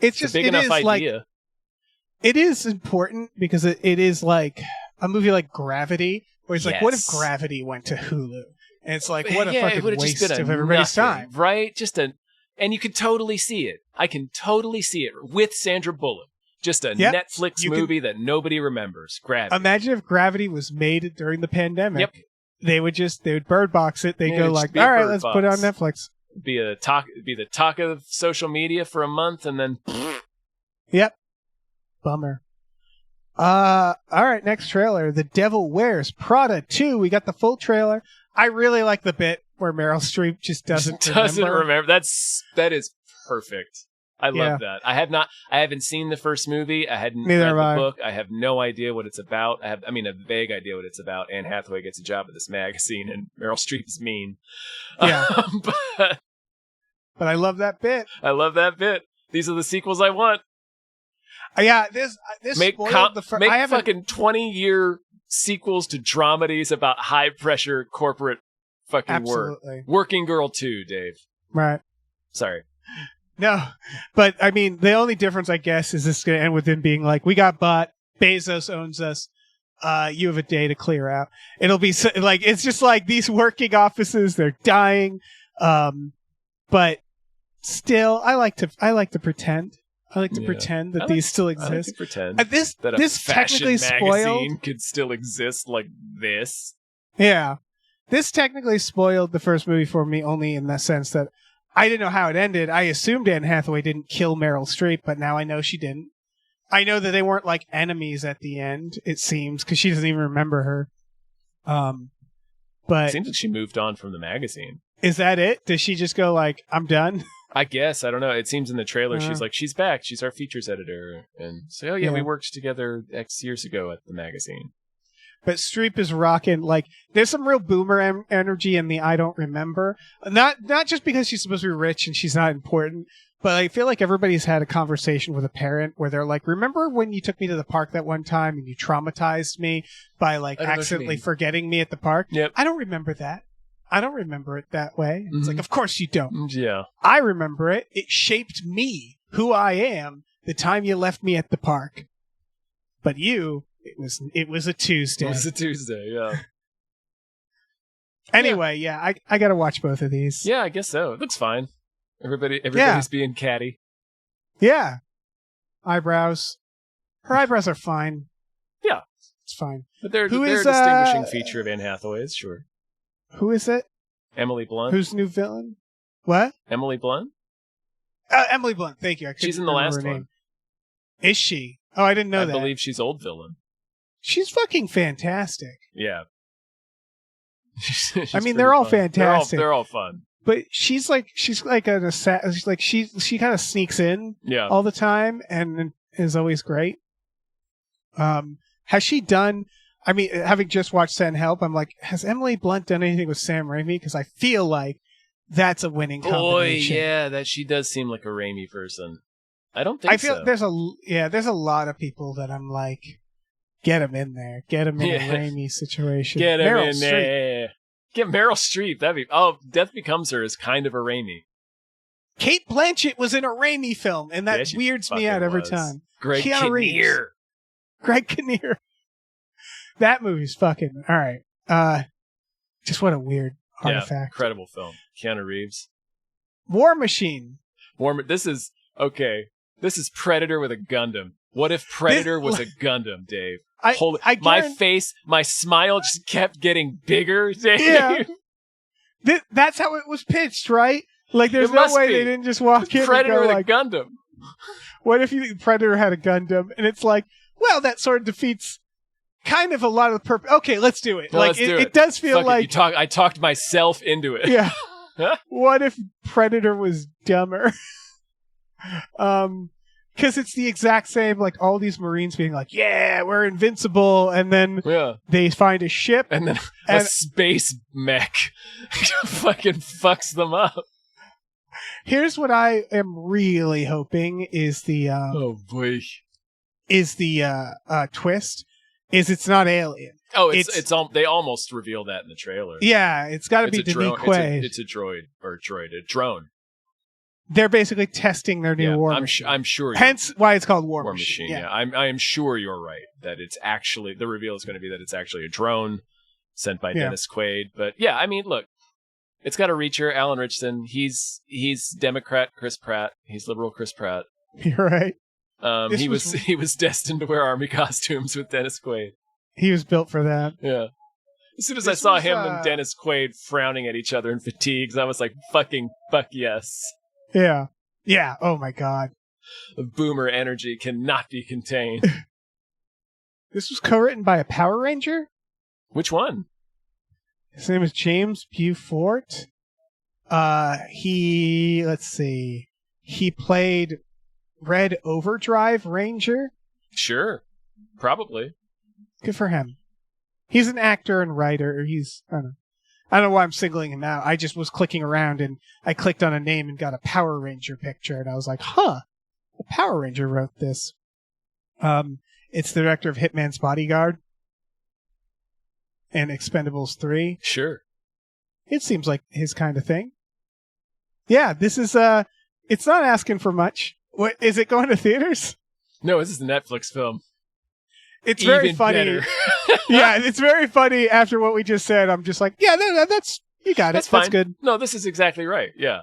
It's just a big enough idea. Like, it is important because it is like a movie like Gravity, where it's like, what if Gravity went to Hulu? And it's like, what a fucking waste of everybody's time. Right? And you could totally see it. I can totally see it with Sandra Bullock. Just a Netflix movie that nobody remembers. Gravity. Imagine if Gravity was made during the pandemic. Yep. They would bird box it. They'd go like, all right, let's put it on Netflix. Be the talk of social media for a month and then. Yep. Bummer. All right, next trailer. The Devil Wears Prada 2. We got the full trailer. I really like the bit where Meryl Streep just doesn't remember. That is perfect. I love that. I haven't seen the first movie. I hadn't read the book. I have no idea what it's about. a vague idea what it's about. Anne Hathaway gets a job at this magazine and Meryl Streep's mean. Yeah. But I love that bit. I love that bit. These are the sequels I want. Yeah, this spoiled the first. Make fucking 20-year sequels to dramedies about high-pressure corporate fucking work. Working Girl 2, Dave. Right. Sorry. No, but I mean, the only difference, I guess, is this going to end with him being like, we got bought, Bezos owns us, you have a day to clear out. It'll be like, it's just like these working offices, they're dying. But still, I like to pretend. I like to pretend that these still exist. I like to pretend that this technically magazine could still exist like this. Yeah. This technically spoiled the first movie for me only in the sense that I didn't know how it ended. I assumed Anne Hathaway didn't kill Meryl Streep, but now I know she didn't. I know that they weren't like enemies at the end, it seems, because she doesn't even remember her. But it seems like she moved on from the magazine. Is that it? Does she just go like, I'm done? I guess. I don't know. It seems in the trailer she's like, she's back. She's our features editor. And so, we worked together X years ago at the magazine. But Streep is rocking, like, there's some real boomer energy in the I don't remember. Not just because she's supposed to be rich and she's not important, but I feel like everybody's had a conversation with a parent where they're like, remember when you took me to the park that one time and you traumatized me by, like, accidentally forgetting me at the park? Yep. I don't remember that. I don't remember it that way. It's like, of course you don't. Yeah. I remember it. It shaped me, who I am, the time you left me at the park. But you... It was a Tuesday. It was a Tuesday, yeah. Anyway, I gotta watch both of these. Yeah, I guess so. It looks fine. Everybody's being catty. Yeah. Eyebrows. Her eyebrows are fine. Yeah. It's fine. But they're a distinguishing feature of Anne Hathaway's, sure. Who is it? Emily Blunt. Who's new villain? What? Emily Blunt? Emily Blunt, thank you. She's in the last one. Is she? Oh, I didn't know that. I believe she's old villain. She's fucking fantastic. Yeah. I mean, they're all fun. Fantastic. They're all fun. But she's like an assassin. She's like she kind of sneaks in all the time and is always great. Has she done? I mean, having just watched Send Help, I'm like, has Emily Blunt done anything with Sam Raimi? Because I feel like that's a winning combination. Boy, yeah, that she does seem like a Raimi person. I don't think so. I feel there's a lot of people that I'm like, get him in there. Get him in a Raimi situation. Get him in there. Get Meryl Streep. Death Becomes Her is kind of a Raimi. Kate Blanchett was in a Raimi film, and that weirds me out every time. Greg Kinnear. That movie's fucking all right. Just what a weird artifact. Yeah, incredible film. Keanu Reeves. War Machine. This is Predator with a Gundam. What if Predator was a Gundam, Dave? My face, my smile just kept getting bigger, Dave. Yeah. That's how it was pitched, right? Like, there's no way they didn't just walk in Predator and go, with a Gundam. What if Predator had a Gundam? And it's like, well, that sort of defeats kind of a lot of the purpose. Okay, let's do it. No, like, it does feel like... I talked myself into it. Yeah. What if Predator was dumber? Because it's the exact same, like all these Marines being like, yeah, we're invincible, and then they find a ship, and then a space mech fucking fucks them up. Here's what I am really hoping is the oh boy, is the twist is it's not alien. Oh, it's they almost reveal that in the trailer. Yeah, it's got to be Denis Quaid. It's a drone. They're basically testing their new war machine. I'm sure. Hence why it's called War Machine. Yeah, I am sure you're right that it's actually the reveal is going to be that it's actually a drone sent by Dennis Quaid. But yeah, I mean, look, it's got a reacher, Alan Richardson. He's Democrat Chris Pratt. He's liberal Chris Pratt. You're right. He was destined to wear army costumes with Dennis Quaid. He was built for that. Yeah. As soon as I saw him and Dennis Quaid frowning at each other in fatigues, I was like, fuck yes. Yeah. Yeah. Oh my God. The boomer energy cannot be contained. This was co-written by a Power Ranger? Which one? His name is James Beaufort. Let's see. He played Red Overdrive Ranger. Sure. Probably. Good for him. He's an actor and writer. I don't know why I'm singling him out. I just was clicking around and I clicked on a name and got a Power Ranger picture and I was like, a Power Ranger wrote this. It's the director of Hitman's Bodyguard and Expendables 3. Sure. It seems like his kind of thing. Yeah, this is, it's not asking for much. What, is it going to theaters? No, this is a Netflix film. It's very funny. Yeah, it's very funny after what we just said. I'm just like, yeah, that's you got it. That's fine. That's good. No, this is exactly right. Yeah.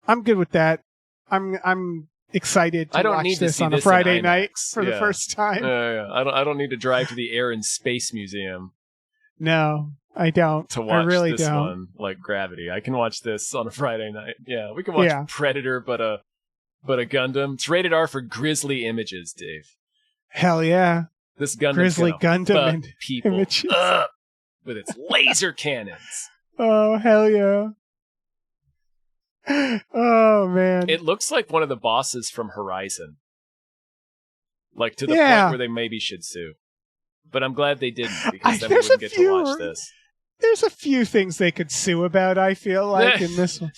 I'm good with that. I'm excited to watch this on a Friday night for the first time. Yeah. I don't need to drive to the Air and Space Museum. No, I don't. To watch I really this don't. one, like Gravity. I can watch this on a Friday night. Yeah, we can watch Predator, but a Gundam. It's rated R for grisly images, Dave. Hell yeah. This Gundam's Grisly Gundam and people with its laser cannons. Oh, hell yeah. Oh, man. It looks like one of the bosses from Horizon. Like, to the point where they maybe should sue. But I'm glad they didn't, because then we wouldn't get to watch this. There's a few things they could sue about, I feel like, in this one.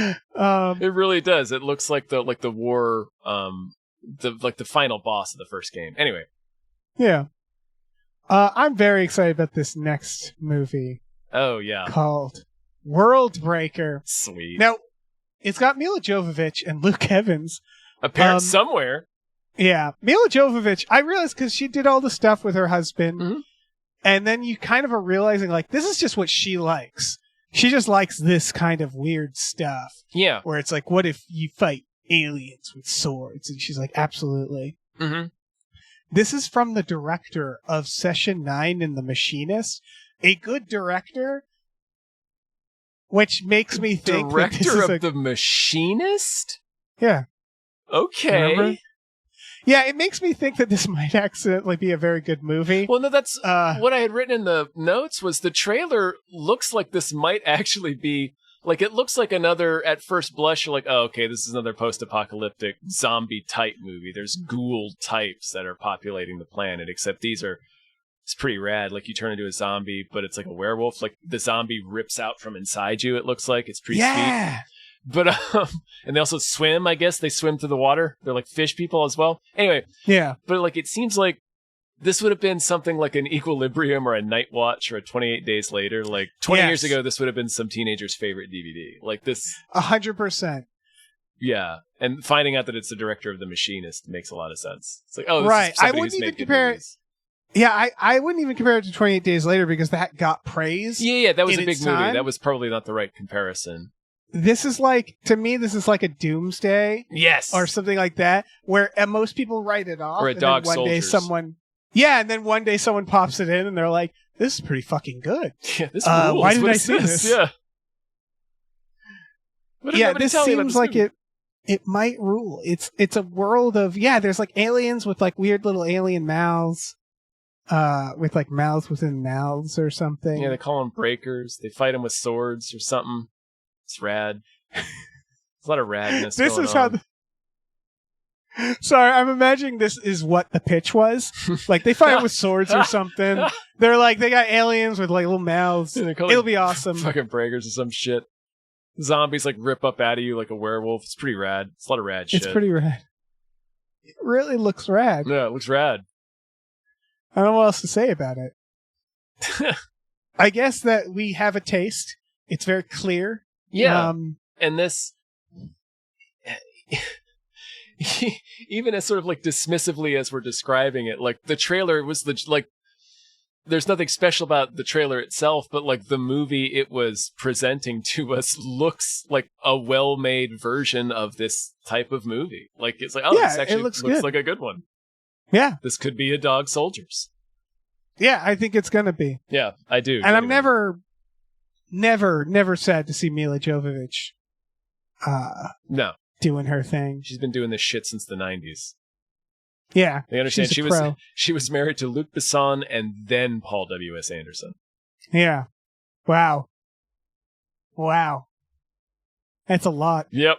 It really does. It looks like the war... the final boss of the first game. Anyway. Yeah. I'm very excited about this next movie. Oh, yeah. Called Worldbreaker. Sweet. Now, it's got Mila Jovovich and Luke Evans. Apparently somewhere. Yeah. Mila Jovovich, I realized because she did all the stuff with her husband. Mm-hmm. And then you kind of are realizing, like, this is just what she likes. She just likes this kind of weird stuff. Yeah. Where it's like, what if you fight aliens with swords? And she's like, absolutely. Mm-hmm. This is from the director of Session 9 and The Machinist. A good director, which makes me think director of The Machinist? Yeah. Okay. Remember? Yeah, it makes me think that this might accidentally be a very good movie. Well, no, that's what I had written in the notes was the trailer looks like this might actually be like, it looks like another, at first blush, you're like, oh, okay, this is another post-apocalyptic zombie type movie. There's ghoul types that are populating the planet, except it's pretty rad. Like, you turn into a zombie, but it's like a werewolf. Like, the zombie rips out from inside you, it looks like. It's pretty sweet. But, and they also swim, I guess. They swim through the water. They're like fish people as well. Anyway. Yeah. But, like, it seems like this would have been something like an Equilibrium or a Night Watch or a 28 Days Later. Like, 20 years ago, this would have been some teenager's favorite DVD. Like, this... 100%. Yeah. And finding out that it's the director of The Machinist makes a lot of sense. It's like, oh, this right. is somebody I wouldn't who's even made good compare movies. Yeah, I wouldn't even compare it to 28 Days Later because that got praise. Yeah, that was a big movie. Time. That was probably not the right comparison. This is like, to me, this is like a Doomsday. Yes. Or something like that, where most people write it off. Or a Dog Soldiers. And then one day someone pops it in and they're like, this is pretty fucking good. Yeah, this rules. Why did I see this? Yeah. Yeah, this seems like it might rule. It's a world of, there's like aliens with like weird little alien mouths. with like mouths within mouths or something. Yeah, they call them breakers. They fight them with swords or something. It's rad. There's a lot of radness This going is on. how. Sorry, I'm imagining this is what the pitch was. Like they fight with swords or something. They're like they got aliens with like little mouths. Yeah, they call It'll it be awesome. Fucking breakers or some shit. Zombies like rip up out of you like a werewolf. It's pretty rad. It's a lot of rad shit. It's pretty rad. It really looks rad. Yeah, it looks rad. I don't know what else to say about it. I guess that we have a taste. It's very clear. Yeah. And this, even as sort of like dismissively as we're describing it, like the trailer was like, there's nothing special about the trailer itself, but like the movie it was presenting to us looks like a well-made version of this type of movie. Like it's like, oh, Yeah, this actually it looks looks good. like a good one. Yeah. This could be a Dog Soldiers. Yeah, I think it's gonna be. Yeah, I do. And I'm never sad to see Mila Jovovich No, doing her thing. she's been doing this shit since the 90s. Yeah. I understand she's a she pro. was married to Luc Besson and then Paul W.S. Anderson. Yeah. Wow. That's a lot. Yep.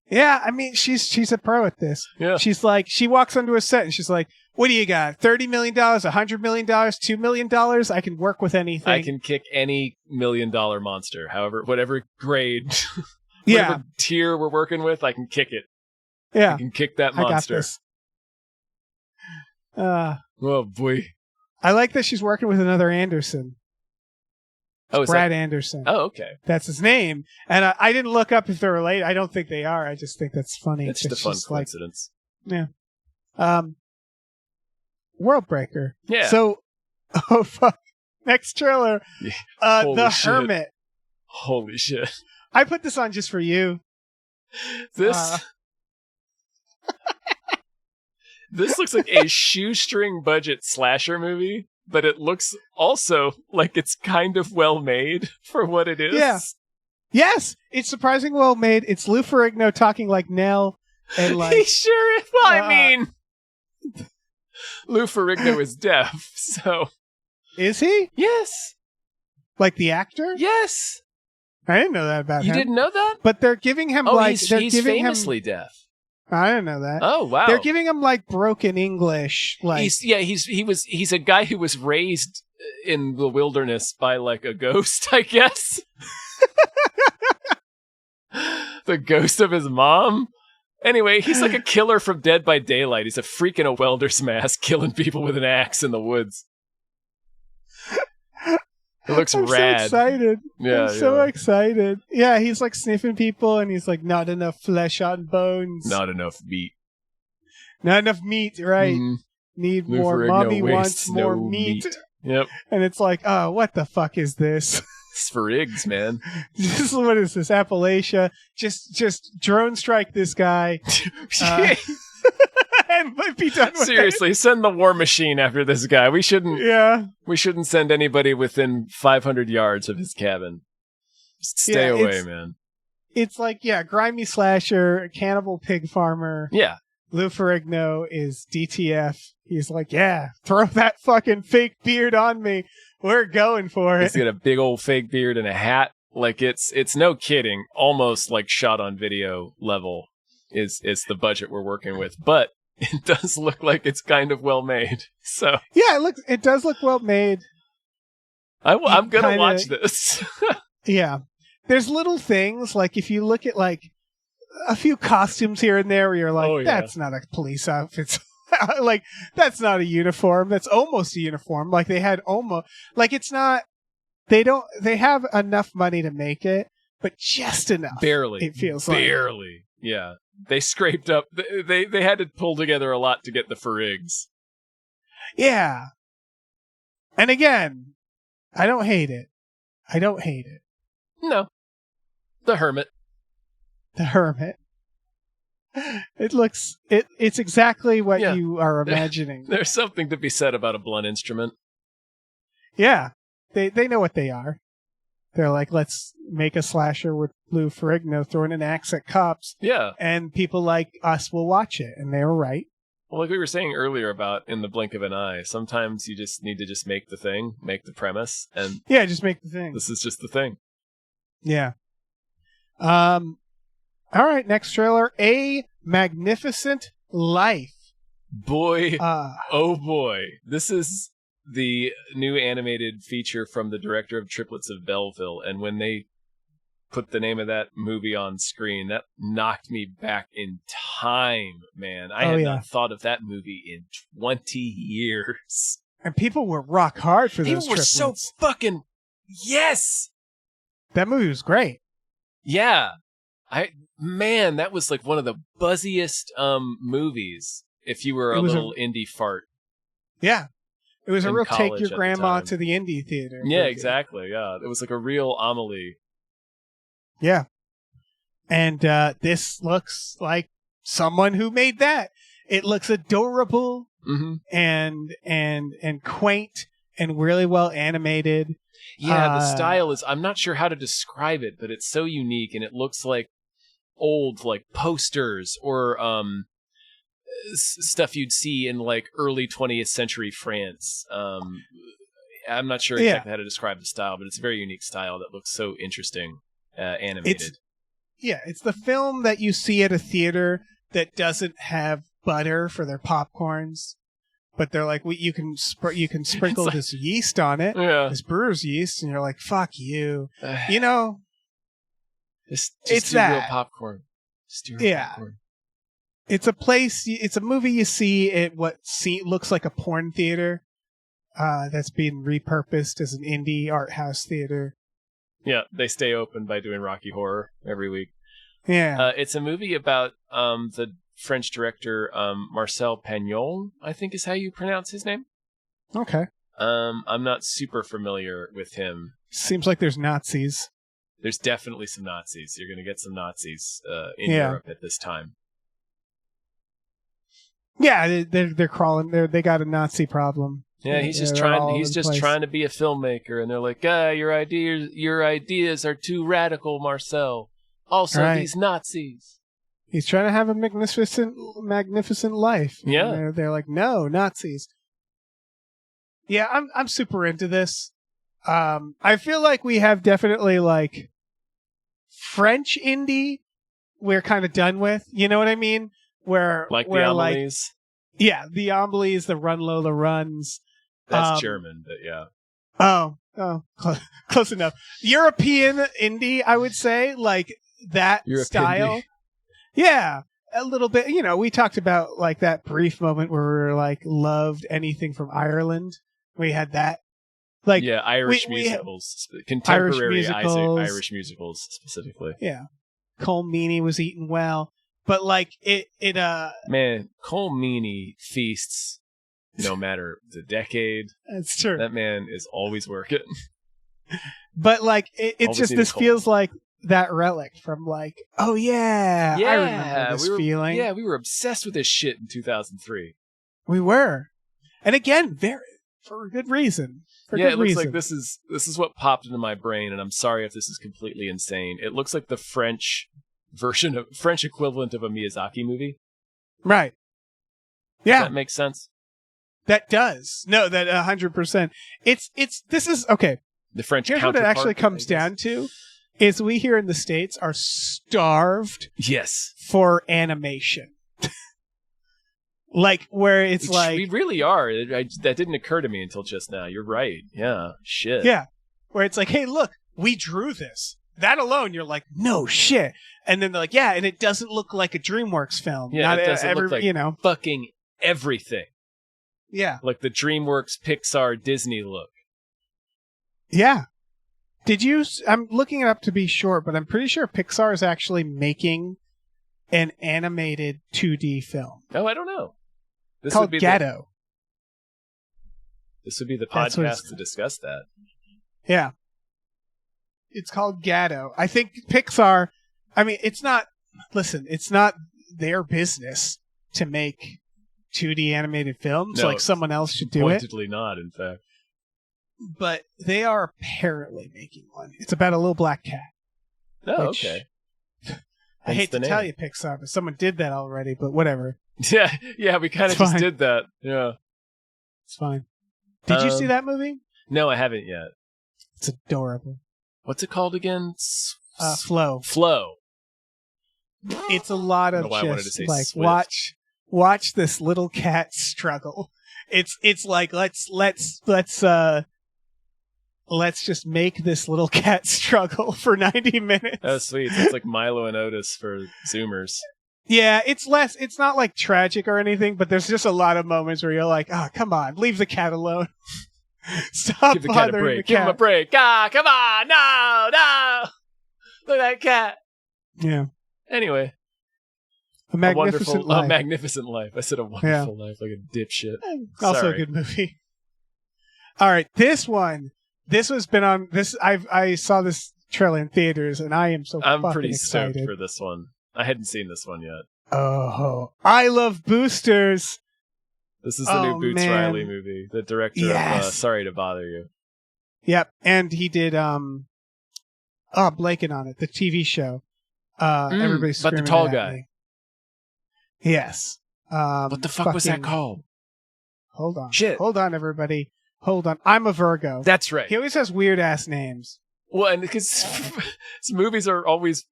Yeah, I mean she's a pro at this. Yeah. She's like she walks onto a set and she's like, what do you got? $30 million, $100 million, $2 million? I can work with anything. I can kick any $1 million monster, whatever grade, yeah. whatever tier we're working with, I can kick it. Yeah. I can kick that I got monster. this. Oh boy. I like that she's working with another Anderson. Oh, is Brad Anderson. Oh, okay. That's his name. And I didn't look up if they're related. I don't think they are. I just think that's funny. It's just a fun like, coincidence. yeah. Worldbreaker. Yeah. So, oh fuck. Next trailer. Yeah. The shit. Hermit. Holy shit. I put this on just for you. This this looks like a shoestring budget slasher movie, but it looks also like it's kind of well made for what it is. Yeah. Yes, it's surprisingly well made. It's Lou Ferrigno talking like Nell, and like He sure is. Well, I mean, Lou Ferrigno is deaf, so is he yes, like the actor? yes. I didn't know that about You him. didn't know that? But they're giving him Oh, like he's they're giving famously deaf. him. I didn't know that. Oh wow. They're giving him like broken English. Like he's a guy who was raised in the wilderness by like a ghost, I guess. The ghost of his mom. Anyway, he's like a killer from Dead by Daylight. He's a freak in a welder's mask, killing people with an axe in the woods. It looks I'm rad. so excited. Yeah, I'm so yeah. excited. Yeah, he's like sniffing people, and he's like, not enough flesh on bones. Not enough meat. Not enough meat. Right? Mhm. Need Lou more. Ferrigno Mommy wastes wants more no meat. Yep. And it's like, oh, what the fuck is this? It's for Riggs, man. What is this? Appalachia? Just drone strike this guy. And be done with Seriously, send the war machine after this guy. We it. shouldn't Yeah. send anybody within 500 yards of his cabin. Just stay Yeah, away, man. It's like, yeah, grimy slasher, cannibal pig farmer. Yeah. Lou Ferrigno is DTF. He's like, yeah, throw that fucking fake beard on me. We're going for it. He's got a big old fake beard and a hat. Like it's no kidding. Almost like shot on video level is the budget we're working with. But it does look like it's kind of well made. So Yeah, it does look well made. I'm gonna kinda- watch this. Yeah. There's little things, like if you look at like a few costumes here and there where you're like, Oh, yeah. that's not a police outfit. Like, that's not a uniform. That's almost a uniform. Like they had almost, like it's not, they have enough money to make it, but just enough. Barely. It feels like. Barely. Yeah. They scraped up. They had to pull together a lot to get the Ferrigs. Yeah. And again, I don't hate it. No. The Hermit. The Hermit. It's exactly what Yeah. you are imagining. There's something to be said about a blunt instrument. Yeah. They know what they are. They're like, let's make a slasher with Lou Ferrigno throwing an axe at cops, Yeah. and people like us will watch it. And they were right. Well, like we were saying earlier about in the blink of an eye, sometimes you just need to just make the thing, make the premise, and Yeah, just make the thing. this is just the thing. Yeah. All right, next trailer. A Magnificent Life. Boy, oh boy. This is the new animated feature from the director of Triplets of Belleville, and when they put the name of that movie on screen, that knocked me back in time, man. I had not thought of that movie in 20 years. And people were rock hard for those People were so fucking... Yes! That movie was great. Yeah. Man, that was like one of the buzziest movies if you were a little indie fart. Yeah. It was a real take your at grandma the to the indie theater. Yeah, exactly. Yeah. It was like a real Amelie. Yeah. And this looks like someone who made that. It looks adorable and quaint and really well animated. Yeah, the style is, I'm not sure how to describe it, but it's so unique, and it looks like old like posters or stuff you'd see in like early 20th century France. I'm not sure exactly how to describe the style, but it's a very unique style that looks so interesting, animated. It's the film that you see at a theater that doesn't have butter for their popcorns, but they're like, you can sprinkle like, this yeast on it, this brewer's yeast, and you're like, fuck you, you know. Just it's do real popcorn. Just do real popcorn. It's a place. It's a movie you see at what looks like a porn theater, that's being repurposed as an indie art house theater. Yeah, they stay open by doing Rocky Horror every week. Yeah, it's a movie about the French director Marcel Pagnol, I think is how you pronounce his name. Okay. I'm not super familiar with him. Seems like there's Nazis. There's definitely some Nazis. You're going to get some Nazis in Europe at this time. Yeah, they're crawling. They got a Nazi problem. Yeah, he's just trying to be a filmmaker, and they're like, your ideas are too radical, Marcel. Also, these Nazis. He's trying to have a magnificent life. Yeah, they're like, no, Nazis. Yeah, I'm super into this. I feel like we have definitely like French indie we're kind of done with. You know what I mean? Where the Amelie's. The Amelie's, the Run Lola Runs. That's German, but yeah. Oh, close enough. European indie, I would say, like that Europe style. Indie. Yeah, a little bit. You know, we talked about like that brief moment where we were like loved anything from Ireland. We had that. Like Irish musicals, contemporary Irish musicals specifically. Yeah, Cole Meany was eating well, but like it. Man, Cole Meany feasts no matter the decade. That's true. That man is always working. But like it's just this feels like that relic from like, oh yeah, I remember this feeling. Yeah, we were obsessed with this shit in 2003. We were, and again, for a good reason. It looks like this is what popped into my brain, and I'm sorry if this is completely insane. It looks like the French equivalent of a Miyazaki movie. Right. Yeah. Does that make sense? That does. No, that 100%. This is okay. The French Here's what it actually comes down to is we here in the States are starved for animation. Like where it's like we really are. That didn't occur to me until just now. You're right. Yeah. Shit. Yeah. Where it's like, hey, look, we drew this. That alone, you're like, no shit. And then they're like, yeah, and it doesn't look like a DreamWorks film. Yeah, it doesn't look like fucking everything. Yeah. Like the DreamWorks, Pixar, Disney look. Yeah. I'm looking it up to be sure, but I'm pretty sure Pixar is actually making an animated 2D film. Oh, I don't know. This called Gatto. This would be the podcast to discuss that. Yeah. It's called Gatto. I think Pixar, I mean, it's not their business to make 2D animated films. No, like someone else should do it. Pointedly not, in fact. But they are apparently making one. It's about a little black cat. Oh, okay. I hate to tell you, Pixar, but someone did that already, but whatever. Yeah, we kind of It's just fine. did that. Yeah. It's fine. Did you see that movie? No, I haven't yet. It's adorable. What's it called again? Flow. Flow. It's a lot I of don't know why I wanted to just say like Swift. watch this little cat struggle. It's like let's just make this little cat struggle for 90 minutes. Oh, sweet. It's like Milo and Otis for Zoomers. Yeah, it's not like tragic or anything, but there's just a lot of moments where you're like, oh, come on, leave the cat alone. Stop Give the cat a bothering break. the Give him a cat. break. Ah, come on. No. Look at that cat. Yeah. Anyway. A magnificent life. A magnificent life. I said a wonderful life like a dipshit. Also Sorry. a good movie. All right, this has been on this. I saw this trailer in theaters, and I am I'm fucking pretty excited stoked for this one. I hadn't seen this one yet. Oh, I love boosters. This is the new Boots man. Riley movie. The director Yes. of Sorry to Bother You. Yep, and he did blanking on it, the TV show. Everybody's but the screaming tall at guy. me. Yes. What the fuck was that fucking- called? Hold on. Shit. Hold on, everybody. Hold on. I'm a Virgo. That's right. He always has weird ass names. Well, and because his movies are always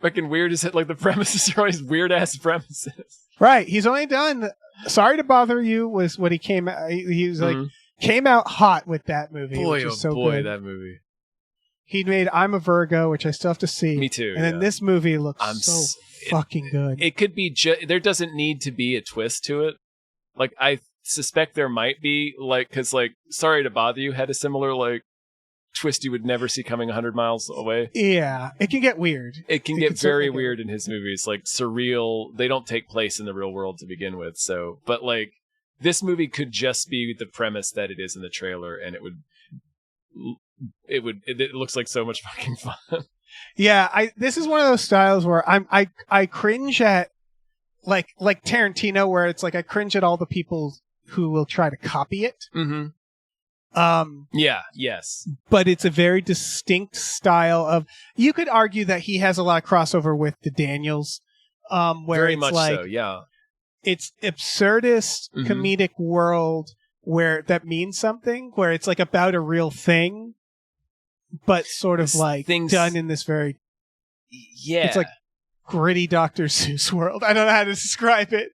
fucking weird as like the premises are always weird ass premises. Right. He's only done. Sorry to Bother You was what he came. He was like came out hot with that movie. Boy, which is so boy, good. that movie. He made I'm a Virgo, which I still have to see. Me too. And then this movie looks fucking good. It could be. There doesn't need to be a twist to it. Like I suspect there might be, like, because like Sorry to Bother You had a similar like twist you would never see coming 100 miles away. Yeah, it can get weird. It can get very weird in his movies, like surreal. They don't take place in the real world to begin with. So, but like this movie could just be the premise that it is in the trailer, and it looks like so much fucking fun. Yeah, this is one of those styles where I cringe at like Tarantino, where it's like I cringe at all the people who will try to copy it. Mm-hmm. Yeah. Yes. But it's a very distinct style of. You could argue that he has a lot of crossover with the Daniels, where Very it's much like so. Yeah. it's absurdist Mhm. comedic world where that means something, where it's like about a real thing, but sort of like done in this very. Yeah. It's like gritty Dr. Seuss world. I don't know how to describe it.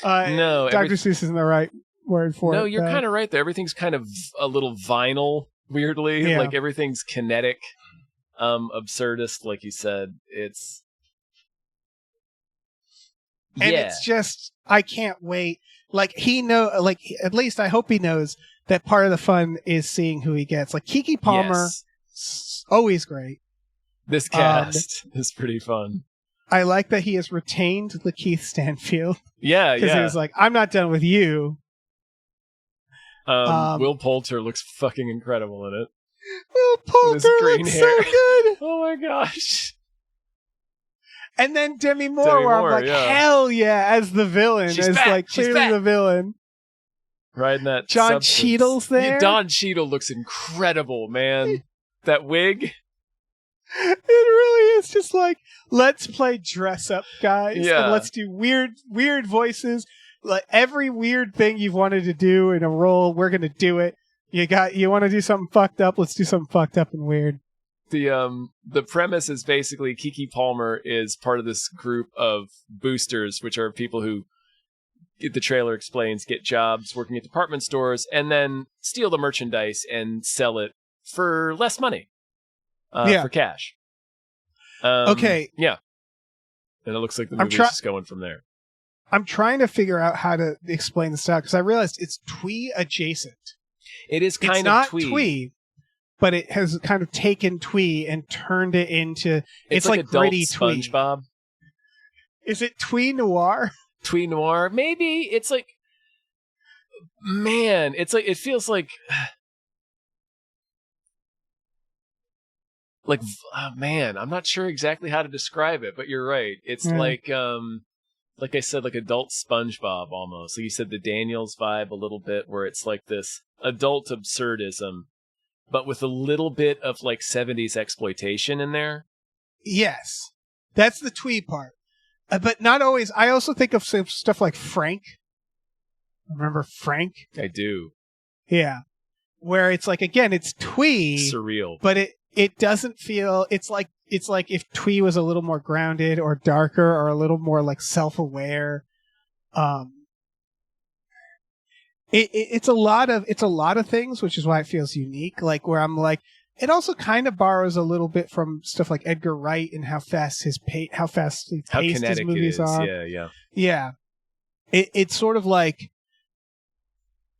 No, Dr. Seuss isn't the right word for it. No, you're kind of right there. Everything's kind of a little vinyl, weirdly. Yeah. Like everything's kinetic, absurdist, like you said. It's it's just I can't wait. Like at least I hope he knows that part of the fun is seeing who he gets. Like Keke Palmer, always great. This cast is pretty fun. I like that he has retained Lakeith Stanfield. Yeah, Because he was like, I'm not done with you. Will Poulter looks fucking incredible in it. Will Poulter looks so good. Oh my gosh. And then Demi Moore, where I'm like, hell yeah, as the villain. She's as back. like She's clearly back. the villain. Riding that John substance. Cheadle's there. Yeah, Don Cheadle looks incredible, man. That wig. It really is just like, let's play dress up, guys. Yeah. And let's do weird voices. Like every weird thing you've wanted to do in a role, we're gonna do it. You want to do something fucked up? Let's do something fucked up and weird. The premise is basically Keke Palmer is part of this group of boosters, which are people who, the trailer explains, get jobs working at department stores and then steal the merchandise and sell it for less money. For cash. Okay. Yeah. And it looks like the movie's just going from there. I'm trying to figure out how to explain the style because I realized it's twee adjacent. It is kind it's of not twee, but it has kind of taken twee and turned it into. It's like gritty twee. SpongeBob. Is it twee noir? Twee noir, maybe. It's like, man, it's like it feels like. Like, man, I'm not sure exactly how to describe it, but you're right. It's like I said, like adult SpongeBob almost. Like you said, the Daniels vibe a little bit, where it's like this adult absurdism, but with a little bit of like 70s exploitation in there. Yes, that's the twee part. But not always. I also think of some stuff like Frank. Remember Frank? I do. Yeah. Where it's like, again, it's twee. Surreal. But it doesn't feel, it's like if twee was a little more grounded or darker or a little more like self-aware. It's a lot of things, which is why it feels unique. Like where I'm like, it also kind of borrows a little bit from stuff like Edgar Wright and how fastly paced his movies are. Yeah. It's sort of like,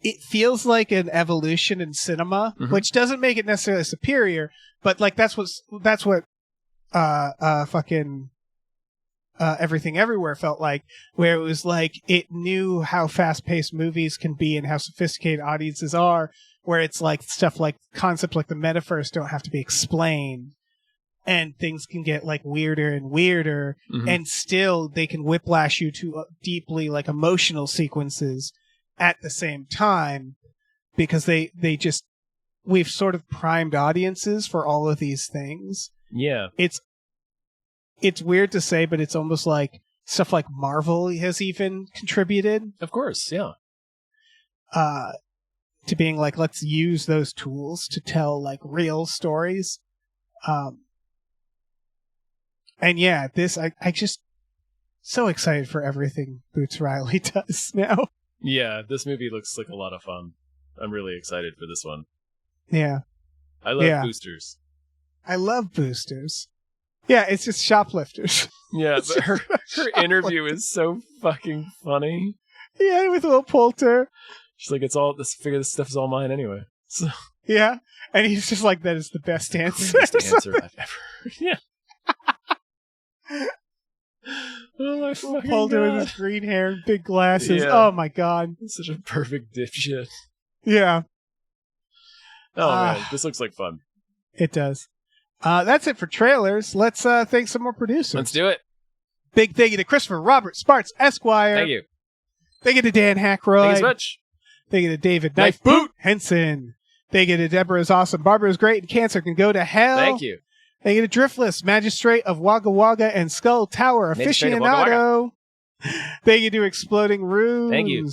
it feels like an evolution in cinema, which doesn't make it necessarily superior, but like that's what fucking Everything Everywhere felt like, where it was like it knew how fast-paced movies can be and how sophisticated audiences are, where it's like stuff like concepts like the metaverse don't have to be explained, and things can get like weirder and weirder, and still they can whiplash you to deeply like emotional sequences at the same time, because we've sort of primed audiences for all of these things. Yeah. It's weird to say, but it's almost like stuff like Marvel has even contributed. Of course, yeah. To being like, let's use those tools to tell like real stories. And yeah, I just so excited for everything Boots Riley does now. Yeah, this movie looks like a lot of fun. I'm really excited for this one. Yeah. I love boosters. I love boosters. Yeah, it's just shoplifters. Yeah, but her interview is so fucking funny. Yeah, with Will Poulter. She's like, this stuff is all mine anyway. So. Yeah, and he's just like, that is the best answer. Best answer I've ever heard. Yeah. Oh my fucking Poulter God. with his green hair and big glasses. Yeah. Oh my God. Such a perfect dipshit. Yeah. Oh man, this looks like fun. It does. That's it for trailers. Let's thank some more producers. Let's do it. Big thank you to Christopher Robert Sparks, Esquire. Thank you. Thank you to Dan Hackroyd. Thank you so much. Thank you to David Knife Boot Henson. Thank you to Deborah is awesome. Barbara is great and cancer can go to hell. Thank you. Thank you to Driftless, Magistrate of Wagga Wagga and Skull Tower Aficionado. Thank you to Exploding Rooms. Thank you.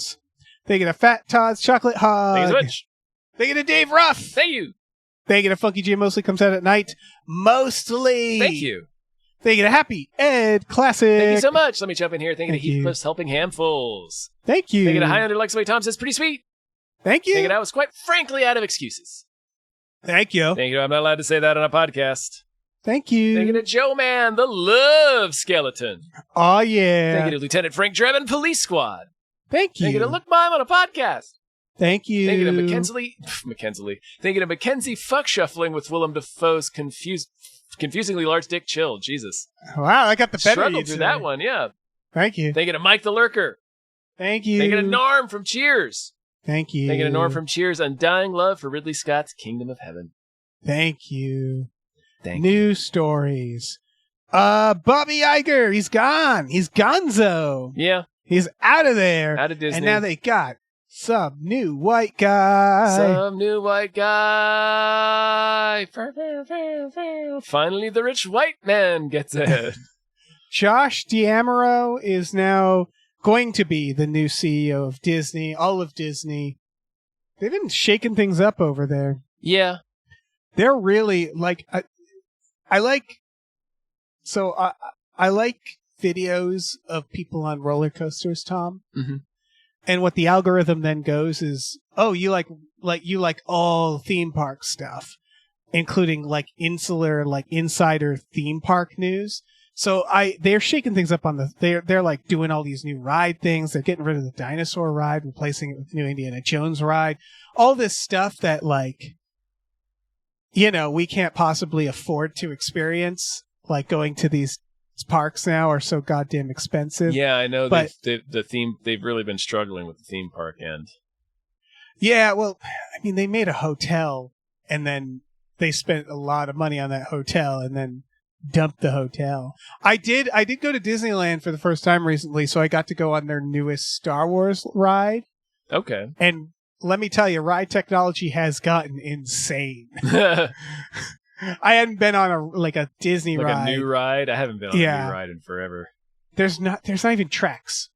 Thank you to Fat Todd's Chocolate Hog. Thank you so much. Thank you to Dave Ruff. Thank you. Thank you to Funky J Mostly Comes Out at Night. Mostly. Thank you. Thank you to Happy Ed Classic. Thank you so much. Let me jump in here. Thank you to Thank you. Heathcliff's Helping Handfuls. Thank you. Thank you to High Under Likes the Way Tom says pretty sweet. Thank you. Thank you to I was quite frankly out of excuses. Thank you. Thank you to I'm not allowed to say that on a podcast. Thank you. Thank you to Joe Man, the Love Skeleton. Oh, yeah. Thank you to Lieutenant Frank Drebin, Police Squad. Thank you. Thank you to Look Mime on a podcast. Thank you. Thank you to Mackenzie. Thank you to Mackenzie Fuck Shuffling with Willem Dafoe's confusingly large dick chill. Jesus. Wow, I got the better Struggled through that one, yeah. Thank you. Thank you to Mike the Lurker. Thank you. Thank you to Norm from Cheers. Thank you. Thank you to Norm from Cheers. Undying love for Ridley Scott's Kingdom of Heaven. Thank you. Thank you. News stories. Bobby Iger, he's gone. He's gonzo. Yeah. He's out of there. Out of Disney. And now they got some new white guy. Some new white guy. Finally, the rich white man gets it. Josh D'Amaro is now going to be the new CEO of Disney, all of Disney. They've been shaking things up over there. Yeah. They're really like, I like videos of people on roller coasters, Tom. Mm-hmm. And what the algorithm then goes is, oh, you like all theme park stuff, including like insular, like insider theme park news. So they're shaking things up on they're like doing all these new ride things. They're getting rid of the dinosaur ride, replacing it with new Indiana Jones ride. All this stuff that like, you know, we can't possibly afford to experience, like going to these parks now are so goddamn expensive. Yeah, I know. But they've really been struggling with the theme park end. Yeah, well, I mean, they made a hotel and then they spent a lot of money on that hotel and then dumped the hotel. I did go to Disneyland for the first time recently, so I got to go on their newest Star Wars ride. Okay. And let me tell you, ride technology has gotten insane. I hadn't been on a Disney ride. Like a new ride? I haven't been on a new ride in forever. there's not even tracks.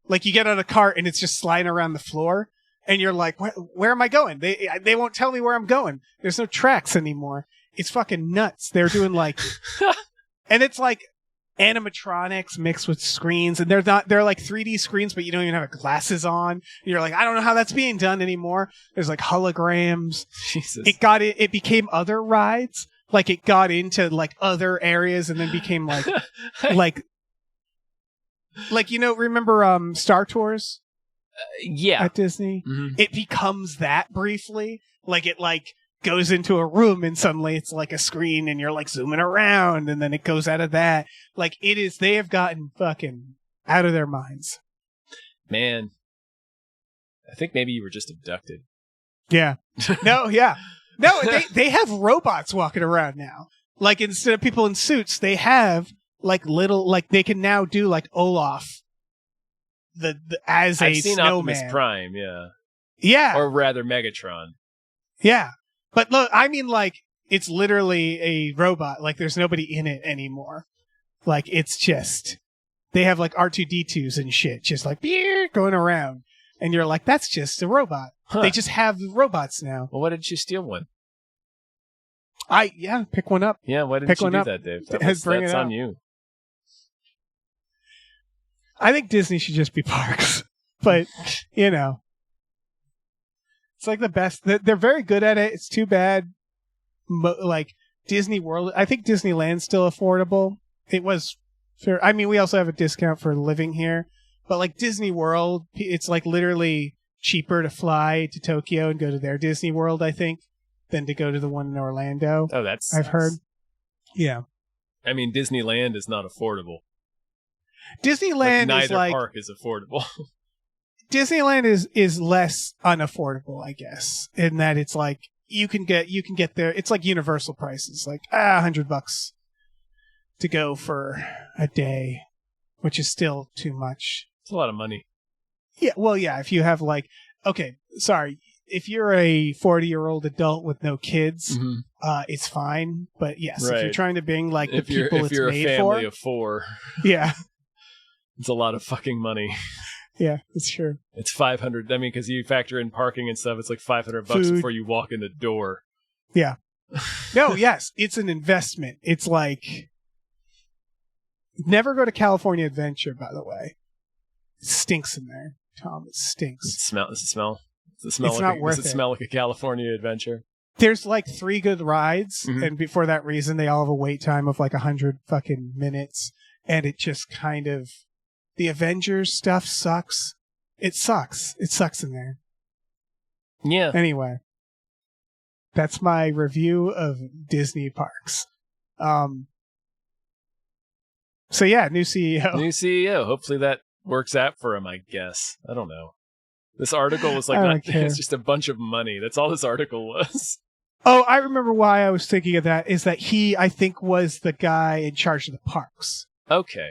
Like you get on a cart and it's just sliding around the floor, and you're like, where am I going? They won't tell me where I'm going. There's no tracks anymore. It's fucking nuts. They're doing like, and it's like animatronics mixed with screens, and they're like 3D screens, but you don't even have glasses on. And you're like, I don't know how that's being done anymore. There's like holograms. Jesus. It became other rides. Like it got into like other areas and then became like like remember Star Tours? Yeah. At Disney? Mm-hmm. It becomes that briefly. Like it like goes into a room and suddenly it's like a screen and you're like zooming around and then it goes out of that. Like they have gotten fucking out of their minds. Man. I think maybe you were just abducted. Yeah. No, yeah. No, they have robots walking around now. Like instead of people in suits, they have like little, like they can now do like Olaf as I've a seen snowman. Optimus Prime, yeah. Yeah. Or rather Megatron. Yeah. But look, I mean like it's literally a robot. Like there's nobody in it anymore. Like it's just, they have like R2-D2s and shit just like going around. And you're like, that's just a robot. Huh. They just have robots now. Well, why didn't you steal one? Pick one up. Yeah, why didn't Pick you one do up. that, Dave? Bring That's it on out. you. I think Disney should just be parks. But, it's like the best. They're very good at it. It's too bad. Like, Disney World, I think Disneyland's still affordable. It was fair. I mean, we also have a discount for living here. But, like, Disney World, it's, like, literally cheaper to fly to Tokyo and go to their Disney World, I think, than to go to the one in Orlando. Oh, that's... I've heard. Yeah. I mean, Disneyland is not affordable. Disneyland neither is like... park is affordable. Disneyland is less unaffordable, I guess, in that it's like you can get there. It's like Universal prices, like $100 to go for a day, which is still too much. It's a lot of money. Yeah, well, yeah. If you have like, okay, sorry, if you're a 40-year-old adult with no kids, it's fine. But yes, if you're trying to bring like the people it's made for, if you're a family of 4, yeah, it's a lot of fucking money. Yeah, it's true. It's 500. I mean, because you factor in parking and stuff, it's like $500 Food. before you walk in the door. Yeah. No, yes, it's an investment. It's like, never go to California Adventure, by the way. It stinks in there, Tom. It stinks. Does it smell? It's not worth it. Does it smell like a California Adventure? There's like 3 good rides, and for that reason, they all have a wait time of like 100 fucking minutes, and it just kind of, the Avengers stuff sucks. It sucks. It sucks in there. Yeah. Anyway, that's my review of Disney parks. So yeah, new CEO. New CEO. Hopefully that works out for him, I guess. I don't know. This article was like, it's just a bunch of money. That's all this article was. Oh, I remember why I was thinking of that, is that he, I think, was the guy in charge of the parks. Okay.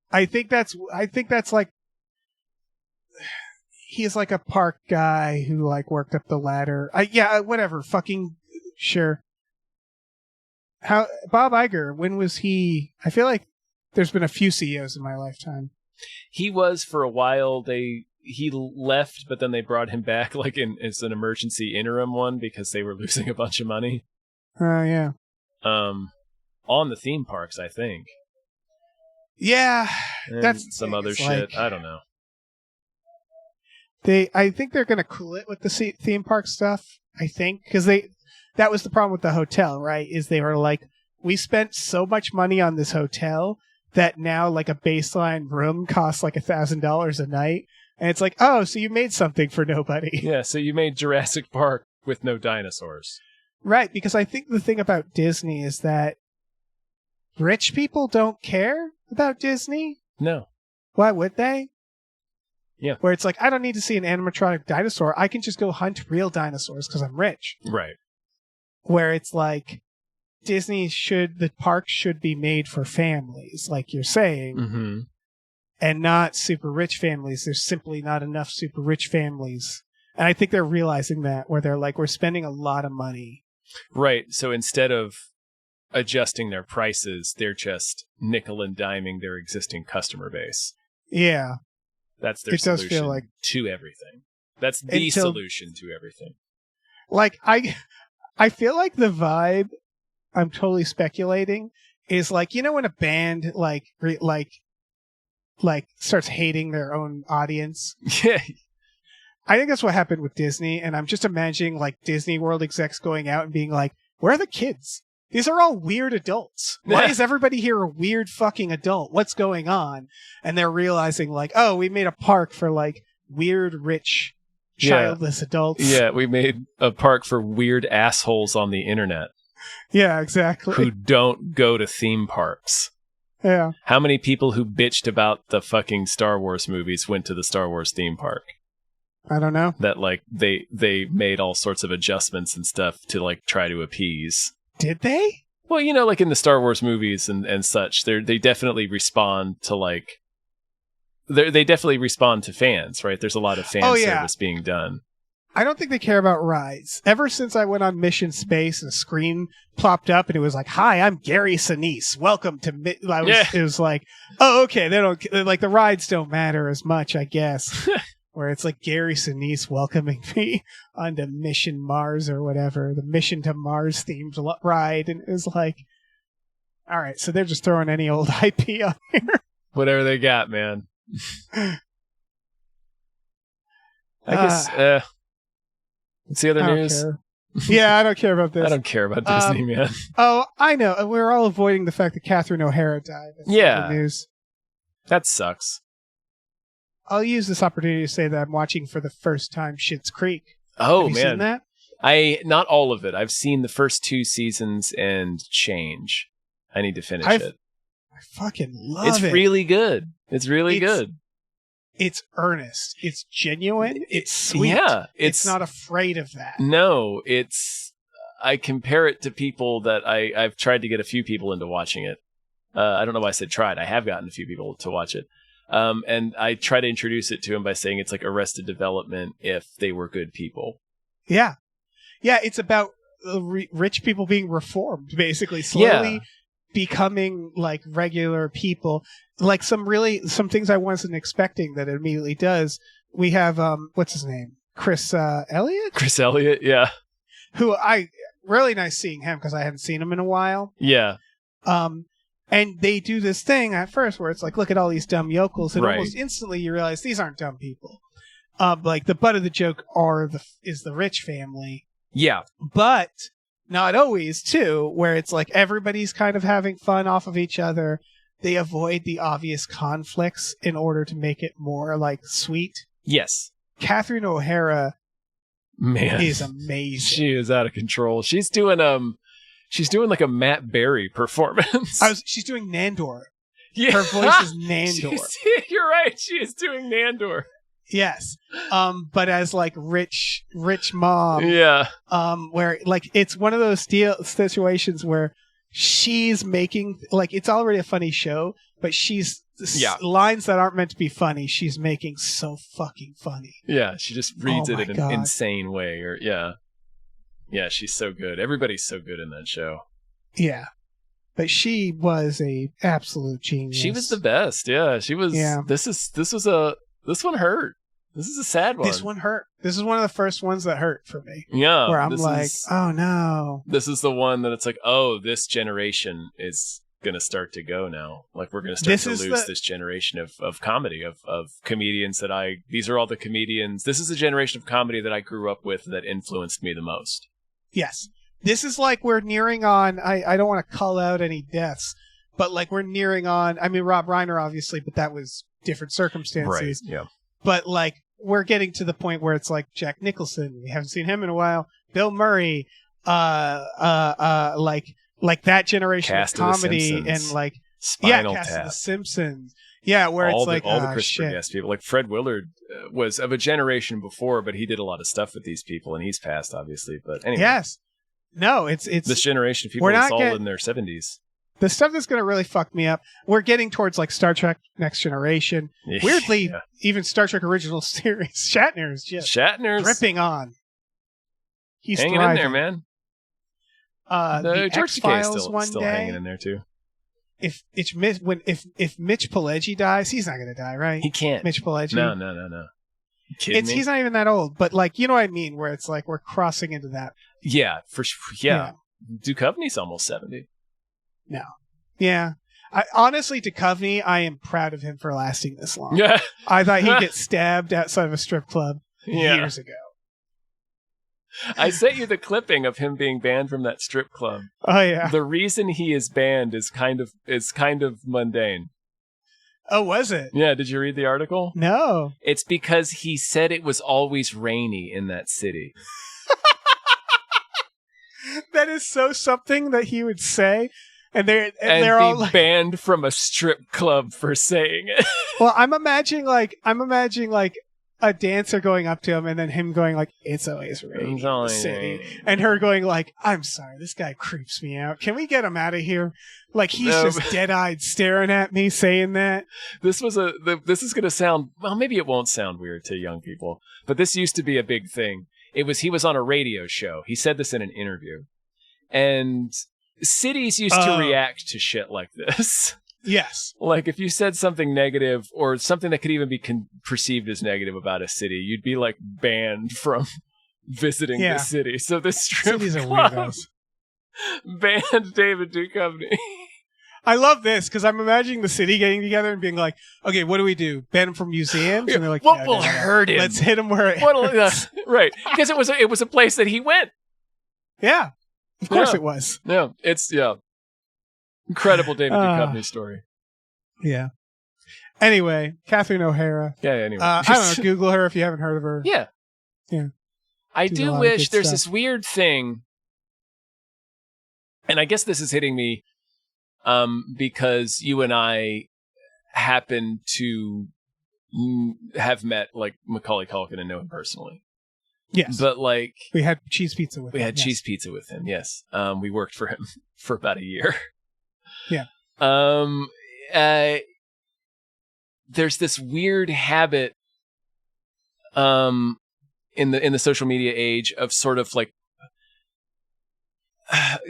I think that's like, he's like a park guy who like worked up the ladder. Whatever. Fucking sure. Bob Iger, when was he? I feel like there's been a few CEOs in my lifetime. He was for a while. He left, but then they brought him back like as an emergency interim one because they were losing a bunch of money. Oh yeah. On the theme parks, I think. Yeah, and that's some other shit. I don't know. I think they're gonna cool it with the theme park stuff. I think because that was the problem with the hotel, right? Is they were like, we spent so much money on this hotel that now like a baseline room costs like $1,000 a night, and it's like, oh, so you made something for nobody. Yeah, so you made Jurassic Park with no dinosaurs, right? Because I think the thing about Disney is that rich people don't care about Disney. No. Why would they? Yeah. Where it's like, I don't need to see an animatronic dinosaur. I can just go hunt real dinosaurs because I'm rich. Right. Where it's like, the park should be made for families, like you're saying, and not super rich families. There's simply not enough super rich families. And I think they're realizing that, where they're like, we're spending a lot of money. Right. So instead of adjusting their prices. They're just nickel and diming their existing customer base. Yeah. That's their It does feel solution like to everything. That's the solution to everything. Like I feel like the vibe, I'm totally speculating, is like, you know, when a band like starts hating their own audience. Yeah. I think that's what happened with Disney, and I'm just imagining like Disney World execs going out and being like, "Where are the kids? These are all weird adults. Why is everybody here a weird fucking adult? What's going on?" And they're realizing like, "Oh, we made a park for like weird, rich, childless adults." Yeah, we made a park for weird assholes on the internet. Yeah, exactly. Who don't go to theme parks. Yeah. How many people who bitched about the fucking Star Wars movies went to the Star Wars theme park? I don't know. That like they made all sorts of adjustments and stuff to like try to appease. Did they? Well, you know, like in the Star Wars movies and such, they definitely respond to like they definitely respond to fans, right? There's a lot of fan service being done. I don't think they care about rides. Ever since I went on Mission Space and a screen plopped up and it was like, "Hi, I'm Gary Sinise. Welcome to..." It was like, oh, okay. They don't like the rides don't matter as much, I guess. Where it's like Gary Sinise welcoming me onto Mission Mars or whatever, the Mission to Mars themed ride, and it was like, all right, so they're just throwing any old IP on here. Whatever they got, man. I guess. What's the other news? Yeah, I don't care about this. I don't care about Disney, man. Oh, I know. We're all avoiding the fact that Catherine O'Hara died. That's the news. That sucks. I'll use this opportunity to say that I'm watching for the first time Schitt's Creek. Oh, Have you man. seen that? Not all of it. I've seen the first 2 seasons and change. I need to finish it. I fucking love It's it. really good. It's really good. It's earnest. It's genuine. It's sweet. Yeah. It's not afraid of that. No, I compare it to people that I've tried to get a few people into watching it. I don't know why I said tried. I have gotten a few people to watch it. And I try to introduce it to them by saying it's like Arrested Development if they were good people. Yeah. Yeah, it's about rich people being reformed, basically. Slowly becoming like regular people. Like some things I wasn't expecting that it immediately does. We have, what's his name? Chris Elliott? Chris Elliott, yeah. Who really nice seeing him because I haven't seen him in a while. Yeah. And they do this thing at first where it's like, look at all these dumb yokels, and almost instantly you realize these aren't dumb people. Like the butt of the joke is the rich family. Yeah. But not always too, where it's like everybody's kind of having fun off of each other. They avoid the obvious conflicts in order to make it more like sweet. Yes. Catherine O'Hara, man, is amazing. She is out of control. She's doing like a Matt Berry performance. She's doing Nandor. Yeah. Her voice is Nandor. You're right. She is doing Nandor. Yes. But as like rich mom. Yeah. Where like it's one of those situations where she's making like it's already a funny show, but she's lines that aren't meant to be funny. She's making so fucking funny. Yeah. She just reads it in an insane way. Yeah, she's so good. Everybody's so good in that show. Yeah. But she was a absolute genius. She was the best. Yeah, she was. Yeah. This one hurt. This is a sad one. This one hurt. This is one of the first ones that hurt for me. Yeah. Where I'm like, oh no. This is the one that it's like, oh, this generation is going to start to go now. Like we're going to start to lose this generation of comedy, of comedians these are all the comedians. This is the generation of comedy that I grew up with that influenced me the most. Yes. This is like we're nearing on, I don't want to call out any deaths, but like we're nearing on, I mean, Rob Reiner, obviously, but that was different circumstances. Right, yeah. But like we're getting to the point where it's like Jack Nicholson, we haven't seen him in a while, Bill Murray, like that generation Cast of comedy and like, Spinal Cast Tap. of the Simpsons. Yeah, where all it's like all the Christopher Guest people, like Fred Willard was of a generation before, but he did a lot of stuff with these people, and he's passed, obviously. But anyway, yes, no, it's this generation of people is all in their 70s. The stuff that's going to really fuck me up. We're getting towards like Star Trek Next Generation. Weirdly, even Star Trek Original Series, Shatner's Shatner's dripping on. He's hanging thriving. in there, man. the George Takei is X-Files one still day. hanging in there too. If Mitch Pileggi dies, he's not gonna die, right? He can't. Mitch Pileggi. No. You kidding me? He's not even that old, but like, you know what I mean, where it's like we're crossing into that. Yeah, for sure. Yeah. Duchovny's almost 70. No. Yeah. Honestly, Duchovny, I am proud of him for lasting this long. Yeah. I thought he'd get stabbed outside of a strip club years ago. I sent you the clipping of him being banned from that strip club. Oh yeah. The reason he is banned is kind of mundane. Oh, was it? Yeah, did you read the article? No. It's because he said it was always rainy in that city. That is so something that he would say, and they're be all like, banned from a strip club for saying it. Well, I'm imagining like a dancer going up to him and then him going like, "It's always raining in the city," and her going like, "I'm sorry, this guy creeps me out. Can we get him out of here?" Like he's just dead-eyed staring at me saying that. This is going to sound, well, maybe it won't sound weird to young people, but this used to be a big thing. He was on a radio show. He said this in an interview, and cities used to react to shit like this. Yes. Like if you said something negative or something that could even be perceived as negative about a city, you'd be like banned from visiting the city. So this strip cities are club weirdos. banned David Duchovny. I love this because I'm imagining the city getting together and being like, "Okay, what do we do? Ban him from museums?" And they're like, "What will hurt him? Let's hit him where it hurts." Right? Because it was a place that he went. Yeah, of course it was. Yeah, it's incredible David Duchovny story. Yeah. Anyway, Catherine O'Hara. Yeah. Anyway, I don't know. Google her if you haven't heard of her. Yeah. Yeah. I do wish there's this weird thing, and I guess this is hitting me because you and I happen to have met like Macaulay Culkin and know him personally. Yes. But like we had cheese pizza with him. We had cheese pizza with him, yes. We worked for him for about a year. Yeah. There's this weird habit in the social media age of sort of like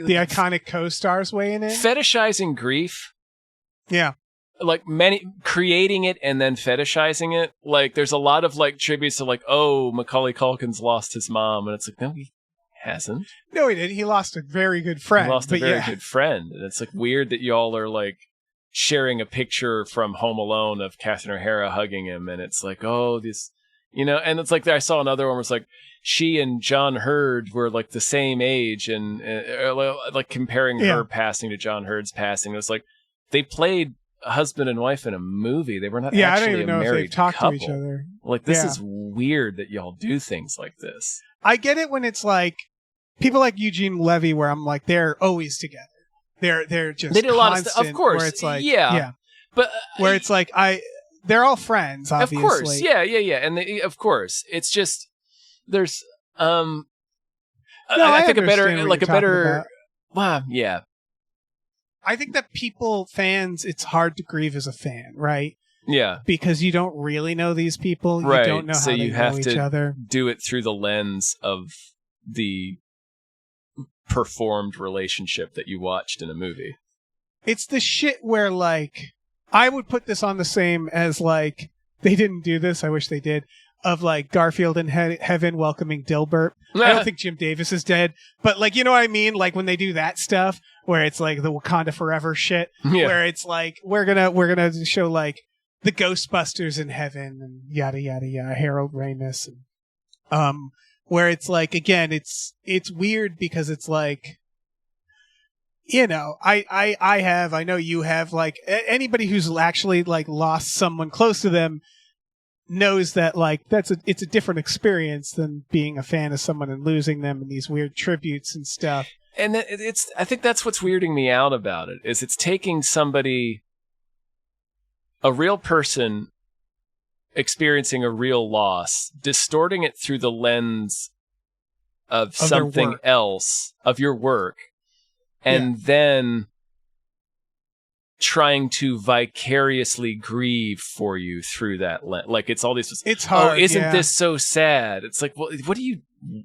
the iconic co-stars weighing in, fetishizing grief. Yeah. Like creating it and then fetishizing it. Like there's a lot of like tributes to like, oh, Macaulay Culkin's lost his mom, and it's like, no, he hasn't. No, he did. He lost a very good friend. He lost a very good friend, and it's like weird that y'all are like sharing a picture from Home Alone of Catherine O'Hara hugging him, and it's like, oh, this, and it's like I saw another one where it's like she and John Hurd were like the same age, and like comparing her passing to John Hurd's passing. It was like they played a husband and wife in a movie. They were not actually I don't even know married if they talk couple. to each other. Like this is weird that y'all do things like this. I get it when it's like people like Eugene Levy, where I'm like, they're always together. They're just they did a lot of stuff, of course. Where it's like, but where it's like they're all friends, obviously. Of course, yeah, and of course, it's just there's I think a better well, yeah. I think that fans, it's hard to grieve as a fan, right? Yeah. Because you don't really know these people. Right. You don't know how they know each other. Do it through the lens of the performed relationship that you watched in a movie. It's the shit where, like, I would put this on the same as, like, they didn't do this, I wish they did, of, like, Garfield in Heaven welcoming Dilbert. I don't think Jim Davis is dead, but, like, you know what I mean? Like, when they do that stuff, where it's, like, the Wakanda Forever shit, where it's, like, we're gonna show, like, the Ghostbusters in heaven, and yada, yada, yada, Harold Ramis, and, where it's, like, again, it's weird because it's, like, I know you have, like, anybody who's actually, like, lost someone close to them knows that, like, it's a different experience than being a fan of someone and losing them and these weird tributes and stuff. And I think that's what's weirding me out about it, is it's taking somebody, a real person experiencing a real loss, distorting it through the lens of something else, of your work, and then trying to vicariously grieve for you through that lens. Like, it's all this. It's hard. Oh, isn't this so sad? It's like, well, what do you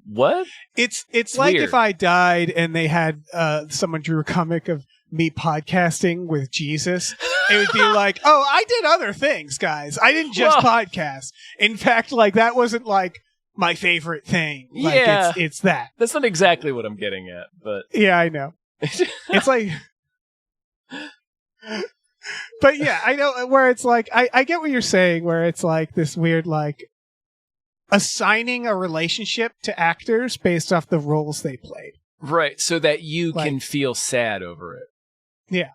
What? It's like weird. if I died and they had someone drew a comic of me podcasting with Jesus. It would be like, oh, I did other things, guys. I didn't just podcast. In fact, like that wasn't like my favorite thing. Like, yeah, it's that. That's not exactly what I'm getting at, but yeah, I know. It's like, but yeah, I know where it's like I get what you're saying. Where it's like this weird like assigning a relationship to actors based off the roles they played. Right, so that you can feel sad over it. Yeah.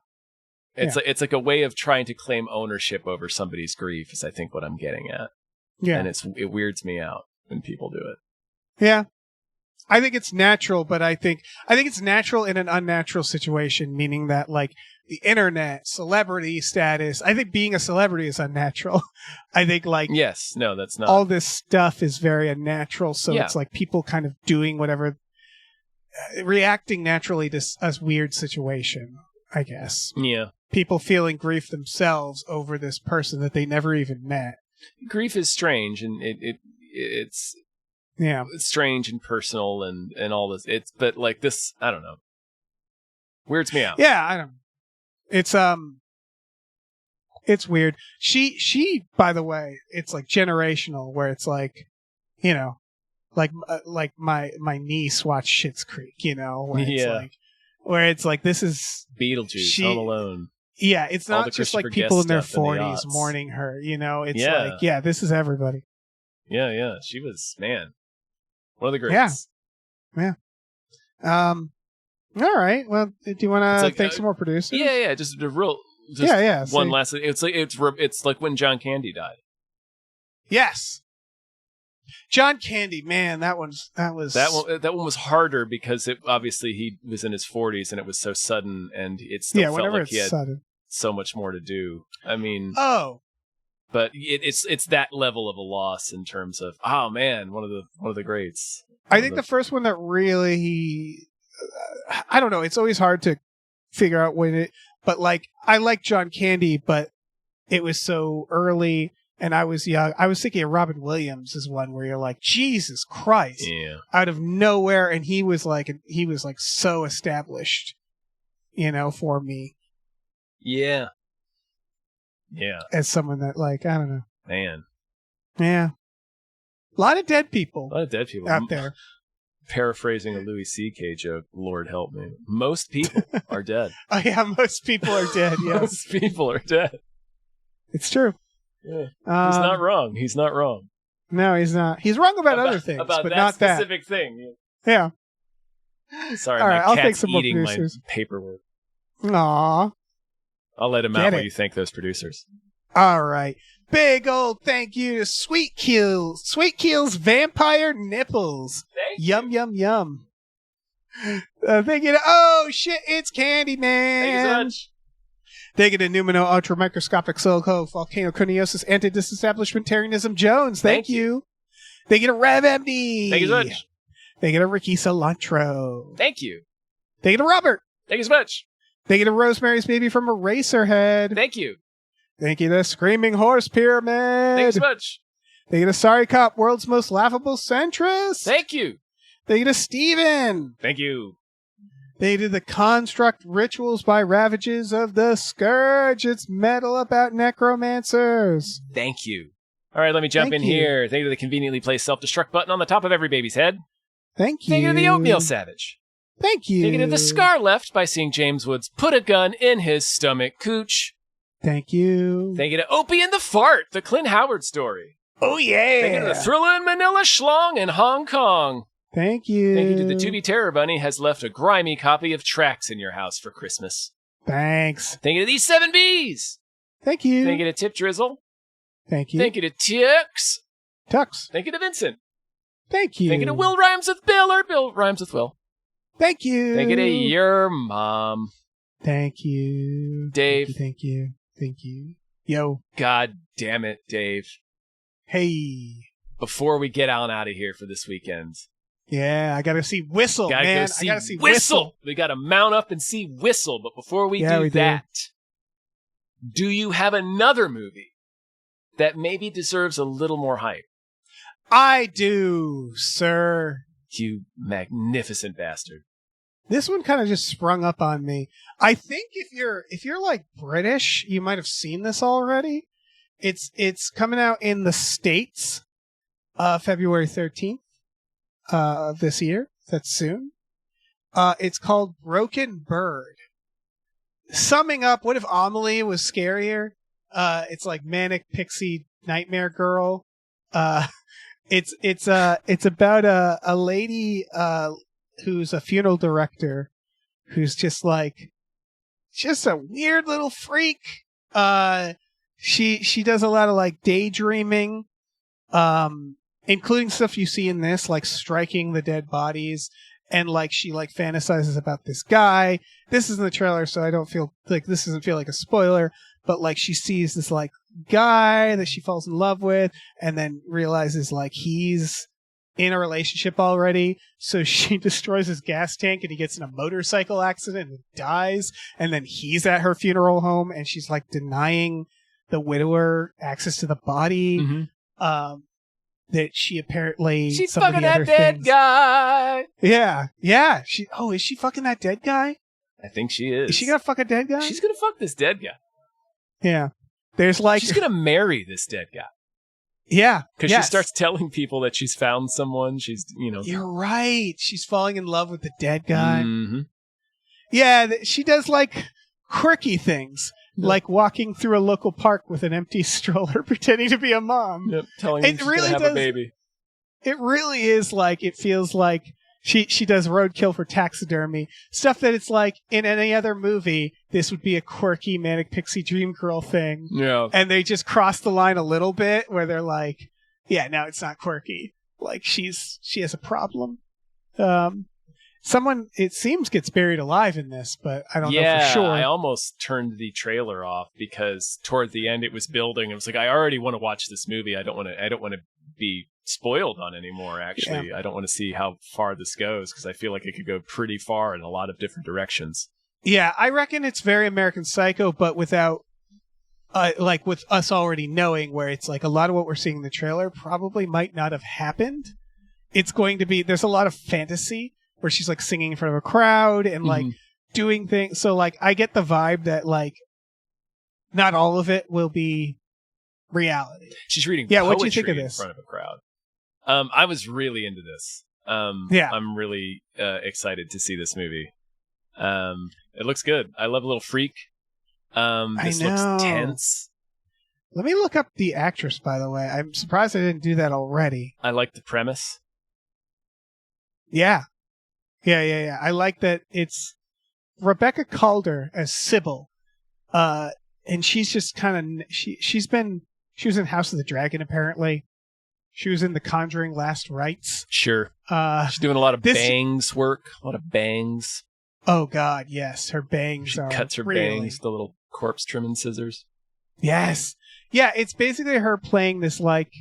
It's like a way of trying to claim ownership over somebody's grief is I think what I'm getting at. Yeah. And it weirds me out when people do it. Yeah. I think it's natural, but I think it's natural in an unnatural situation, meaning that like the internet, celebrity status, I think being a celebrity is unnatural. I think like yes, no, that's not. All this stuff is very unnatural, so it's like people kind of doing whatever, reacting naturally to a weird situation, I guess. Yeah. People feeling grief themselves over this person that they never even met. Grief is strange, and it's strange and personal and all this. But like this, I don't know, weirds me out. Yeah, I don't. It's weird. She by the way, it's like generational, where it's like, you know, like my niece watched Schitt's Creek, you know, where it's like this is Beetlejuice, Home Alone. Yeah, it's not just like people in their 40s mourning her, you know. It's like, this is everybody. Yeah, she was, man, one of the greats. Yeah. All right. Well, do you want to thank some more producers? Yeah. Just one last. It's like when John Candy died. Yes. John Candy, man, that one was harder because obviously he was in his 40s and it was so sudden, and it still felt like he had so much more to do. I mean, but it's that level of a loss in terms of man, one of the greats. I think the first one that really, I don't know, it's always hard to figure out but like I like John Candy, but it was so early. And I was young. I was thinking of Robin Williams as one where you're like, Jesus Christ, out of nowhere, and he was like so established, you know, for me. Yeah. As someone that like, I don't know, man. Yeah, a lot of dead people out there. Paraphrasing a Louis C.K. joke, Lord help me. Most people are dead. Oh yeah, most people are dead. Yes, most people are dead. It's true. Yeah. He's not wrong. No, he's not. He's wrong about other things, but that not specific thing. Yeah. Sorry, all my right, I'll cat's take some eating more my producers. paperwork. Aw. I'll let him out while you thank those producers. All right. Big old thank you to Sweet Keel's Vampire Nipples. Yum, yum, yum. Thank you to, oh shit, it's Candyman. Thank you so much. Thank you to Numino Ultramicroscopic Silico Volcano Coniosis Anti-Disestablishment Terrorism Jones. Thank you. Thank you to Rev MD. Thank you so much. Thank you to Ricky Cilantro. Thank you. Thank you to Robert. Thank you so much. Thank you to Rosemary's Baby from Eraserhead. Thank you. Thank you to Screaming Horse Pyramid. Thank you so much. Thank you to Sorry Cop, World's Most Laughable Centrist. Thank you. Thank you to Steven. Thank you. They did the Construct Rituals by Ravages of the Scourge. It's metal about necromancers. Thank you. All right, let me jump in here. Thank you to the conveniently placed self-destruct button on the top of every baby's head. Thank you. Thank you to the Oatmeal Savage. Thank you. Thank you to the Scar Left by seeing James Woods put a gun in his stomach cooch. Thank you. Thank you to Opie and the Fart, the Clint Howard story. Oh, yeah. Thank you to the Thriller in Manila Schlong in Hong Kong. Thank you. Thank you to the Tubi Terror Bunny has left a grimy copy of Tracks in your house for Christmas. Thanks. Thank you to these 7 Bs. Thank you. Thank you to Tip Drizzle. Thank you. Thank you to Tux. Thank you to Vincent. Thank you. Thank you to Will Rhymes with Bill or Bill Rhymes with Will. Thank you. Thank you to your mom. Thank you. Dave. Thank you. Thank you. Yo. God damn it, Dave. Hey. Before we get on out of here for this weekend. Yeah, I gotta see Whistle, man. I gotta see Whistle. We gotta mount up and see Whistle. But before we do that, do you have another movie that maybe deserves a little more hype? I do, sir. You magnificent bastard. This one kind of just sprung up on me. I think if you're like British, you might have seen this already. It's coming out in the States, February 13th of this year. That's soon. It's called Broken Bird. Summing up, what if Amelie was scarier? It's like manic pixie nightmare girl. It's about a lady who's a funeral director who's just a weird little freak. She does a lot of like daydreaming, including stuff you see in this, like striking the dead bodies, and like she like fantasizes about this guy. This is in the trailer, so I don't feel like this doesn't feel like a spoiler, but like she sees this like guy that she falls in love with and then realizes like he's in a relationship already, so she destroys his gas tank and he gets in a motorcycle accident and dies, and then he's at her funeral home and she's like denying the widower access to the body. That she apparently she's fucking that dead guy. Yeah. Is she fucking that dead guy? I think she is. Is she gonna fuck a dead guy? She's gonna fuck this dead guy. Yeah. There's like she's gonna marry this dead guy. Yeah. Because she starts telling people that she's found someone. She's, You're right. She's falling in love with the dead guy. Mm-hmm. Yeah, she does like quirky things. Yep. Like walking through a local park with an empty stroller pretending to be a mom. Yep, telling you she's really gonna have a baby. It really is like, it feels like she does roadkill for taxidermy. Stuff that it's like, in any other movie, this would be a quirky manic pixie dream girl thing. Yeah. And they just cross the line a little bit where they're like, yeah, no, it's not quirky. Like, she has a problem. Someone, it seems, gets buried alive in this, but I don't know for sure. I almost turned the trailer off because toward the end it was building. It was like, I already want to watch this movie. I don't want to be spoiled on anymore, actually. Yeah. I don't want to see how far this goes because I feel like it could go pretty far in a lot of different directions. Yeah, I reckon it's very American Psycho, but without, like with us already knowing where it's like a lot of what we're seeing in the trailer probably might not have happened. It's going to be, there's a lot of fantasy where she's like singing in front of a crowd and like doing things. So like I get the vibe that like not all of it will be reality. She's reading what do you think of in this? Front of a crowd. I was really into this. I'm really excited to see this movie. It looks good. I love a little freak. This looks tense. Let me look up the actress, by the way. I'm surprised I didn't do that already. I like the premise. Yeah. I like that it's Rebecca Calder as Sybil. And she's just kind of, she was in House of the Dragon, apparently. She was in The Conjuring Last Rites. Sure. She's doing a lot of bangs work. A lot of bangs. Oh, God, yes. Her bangs she cuts her bangs with the little corpse trimming scissors. Yes. Yeah, it's basically her playing this, like...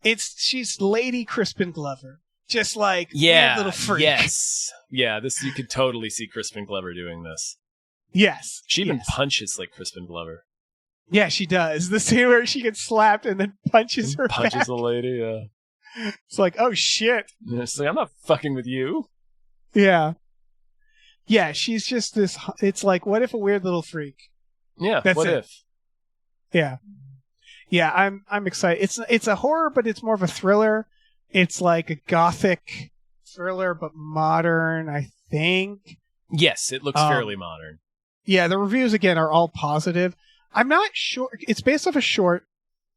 She's Lady Crispin Glover. Just like a little freak. Yes. Yeah, you could totally see Crispin Glover doing this. Yes. She even punches like Crispin Glover. Yeah, she does. The scene where she gets slapped and then punches her punches back. a lady, yeah. It's like, oh, shit. And it's like, I'm not fucking with you. Yeah. Yeah, she's just this... It's like, what if a weird little freak? Yeah, That's what it. if? Yeah. Yeah, I'm excited. It's a horror, but it's more of a thriller. It's like a gothic thriller, but modern, I think. Yes, it looks fairly modern. Yeah, the reviews, again, are all positive. I'm not sure. It's based off a short.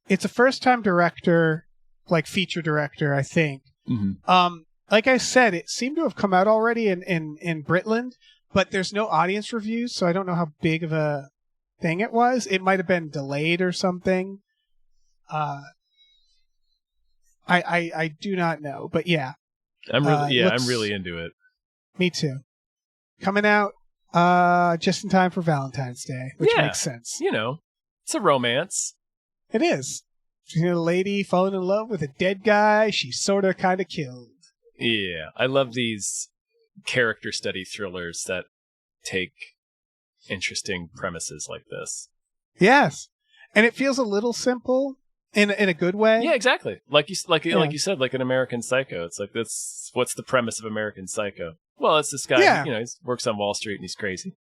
It's a first-time director, like feature director, I think. Mm-hmm. Like I said, it seemed to have come out already in Britland, but there's no audience reviews, so I don't know how big of a thing it was. It might have been delayed or something. I do not know, but yeah. I'm really into it. Me too. Coming out just in time for Valentine's Day, which makes sense. It's a romance. It is. A lady falling in love with a dead guy she's sort of kind of killed. Yeah, I love these character study thrillers that take interesting premises like this. Yes. And it feels a little simple. in a good way. Yeah, exactly. Like you said, like an American Psycho. It's like what's the premise of American Psycho? Well, it's this guy. Yeah. He works on Wall Street and he's crazy.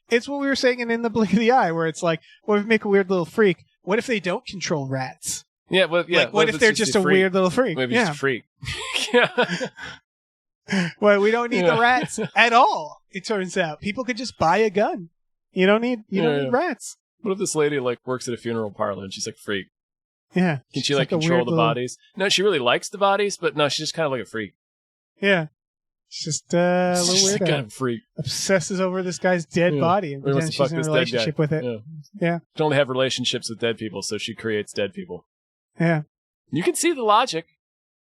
It's what we were saying in the Blink of the Eye, where it's like, what if we make a weird little freak? What if they don't control rats? Yeah, Like, what if they're just a weird little freak? Maybe just a freak. Yeah. Well, we don't need the rats at all. It turns out people could just buy a gun. You don't need rats. What if this lady like works at a funeral parlor and she's like a freak? Yeah. Can she like control the bodies? No, she really likes the bodies, but no, she's just kind of like a freak. Yeah. She's just a little weirdo. Kind of a freak. Obsesses over this guy's dead body and pretends she's in a relationship with it. Yeah. She only have relationships with dead people, so she creates dead people. Yeah. You can see the logic.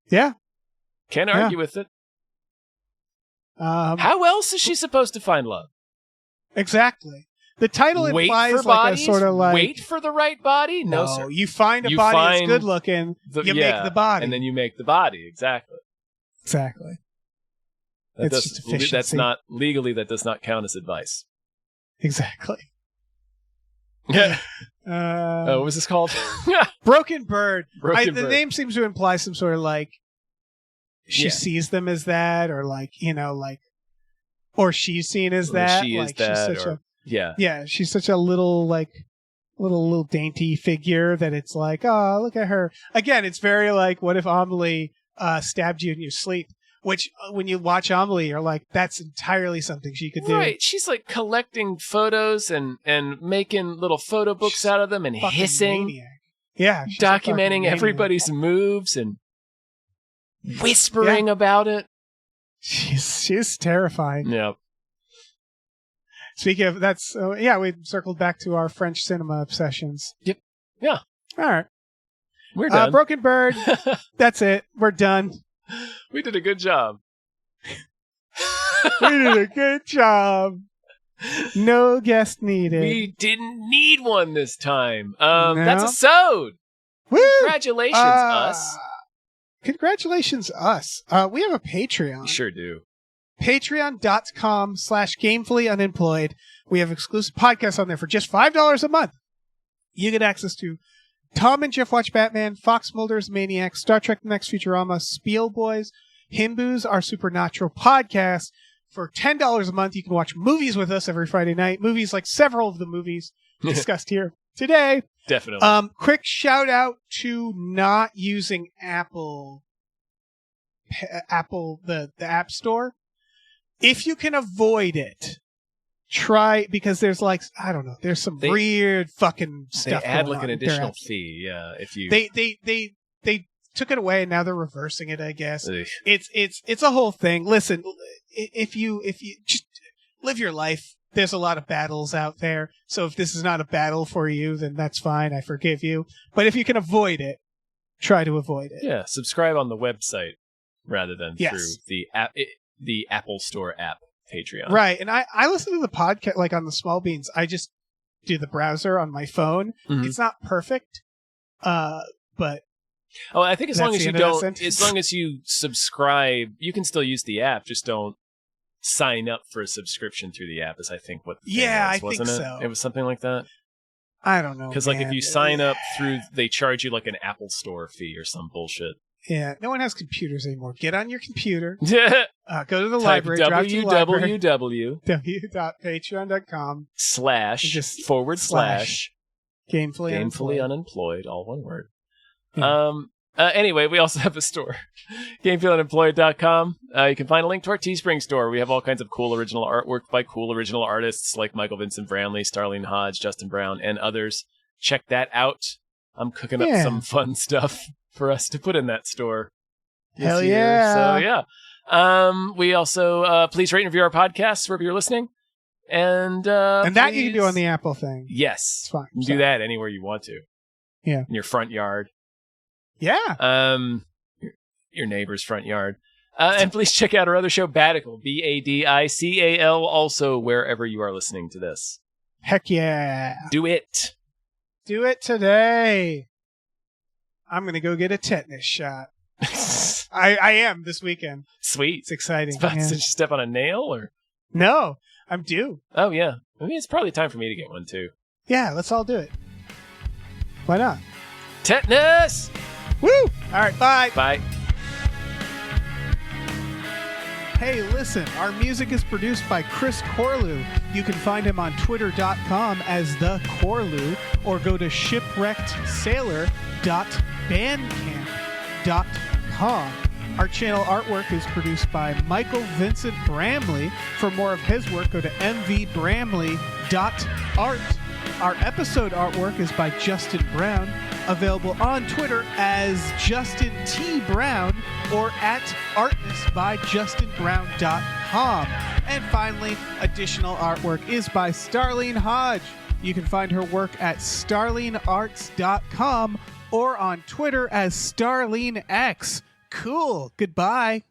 Yeah. Can't argue with it. How else is she supposed to find love? Exactly. The title implies like bodies? a sort of like... Wait for the right body? No, sir. You find a body that's good looking, you make the body. And then you make the body. Exactly. Exactly. It's just efficiency. That's not... Legally, that does not count as advice. Exactly. Yeah. What was this called? Broken Bird. The name seems to imply some sort of like... She sees them as that, or like, or she's seen as that. She is like, that, she's such yeah, she's such a little like little dainty figure that it's like, oh, look at her. Again, it's very like, what if Amelie stabbed you in your sleep? Which, when you watch Amelie, you're like, that's entirely something she could do. Right, she's like collecting photos and making little photo books out of them and hissing. Maniac. Yeah, documenting everybody's moves and whispering about it. She's terrifying. Yeah. Speaking of we circled back to our French cinema obsessions. Yep. Yeah. All right. We're done. Broken Bird. That's it. We're done. We did a good job. We did a good job. No guest needed. We didn't need one this time. That's a sode. Woo! Congratulations, us. Congratulations, us. We have a Patreon. We sure do. Patreon.com/gamefullyunemployed. We have exclusive podcasts on there for just $5 a month. You get access to Tom and Jeff Watch Batman, Fox Mulder's Maniacs, Star Trek The Next Futurama, Spiel Boys, Himboos, our Supernatural podcast. For $10 a month, you can watch movies with us every Friday night. Movies like several of the movies discussed here today. Definitely. Quick shout out to not using Apple, the App Store. If you can avoid it, try, because there's like, I don't know, there's some weird fucking stuff. They add like an additional fee. Yeah. If you they took it away and now they're reversing it, I guess. It's a whole thing. Listen, if you just live your life, there's a lot of battles out there. So if this is not a battle for you, then that's fine. I forgive you. But if you can avoid it, try to avoid it. Yeah. Subscribe on the website rather than through the Apple Store app, Patreon. Right. And I listen to the podcast like on the small beans. I just do the browser on my phone. Mm-hmm. It's not perfect. But I think as long as you subscribe, you can still use the app. Just don't sign up for a subscription through the app, is I think what the thing was, wasn't it? So. It was something like that. I don't know. Because like if you sign up through, they charge you like an Apple Store fee or some bullshit. Yeah, no one has computers anymore. Get on your computer. Yeah. Go to the library. www.patreon.com / /gamefully unemployed, all one word. Yeah. Anyway, we also have a store, gamefullyunemployed.com. You can find a link to our Teespring store. We have all kinds of cool original artwork by cool original artists like Michael Vincent Bramley, Starlene Hodge, Justin Brown, and others. Check that out. I'm cooking up some fun stuff for us to put in that store. Hell yeah. So yeah. We also, please rate and review our podcasts wherever you're listening. And that you can do on the Apple thing. Yes. It's fine. You can do that anywhere you want to. Yeah. In your front yard. Yeah. Your neighbor's front yard. And please check out our other show, Badical, BADICAL, also wherever you are listening to this. Heck yeah. Do it. Do it today. I'm going to go get a tetanus shot. I am this weekend. Sweet. It's exciting. Did you step on a nail or? No, I'm due. Oh, yeah. I mean, it's probably time for me to get one, too. Yeah, let's all do it. Why not? Tetanus! Woo! All right, bye. Bye. Hey, listen, our music is produced by Chris Corlew. You can find him on twitter.com as The Corlew or go to shipwreckedsailor.bandcamp.com. Our channel artwork is produced by Michael Vincent Bramley. For more of his work, go to mvbramley.art. Our episode artwork is by Justin Brown, available on Twitter as Justin T. Brown or at artnessbyjustinbrown.com. And finally, additional artwork is by Starlene Hodge. You can find her work at starlenearts.com or on Twitter as StarleneX. Cool. Goodbye.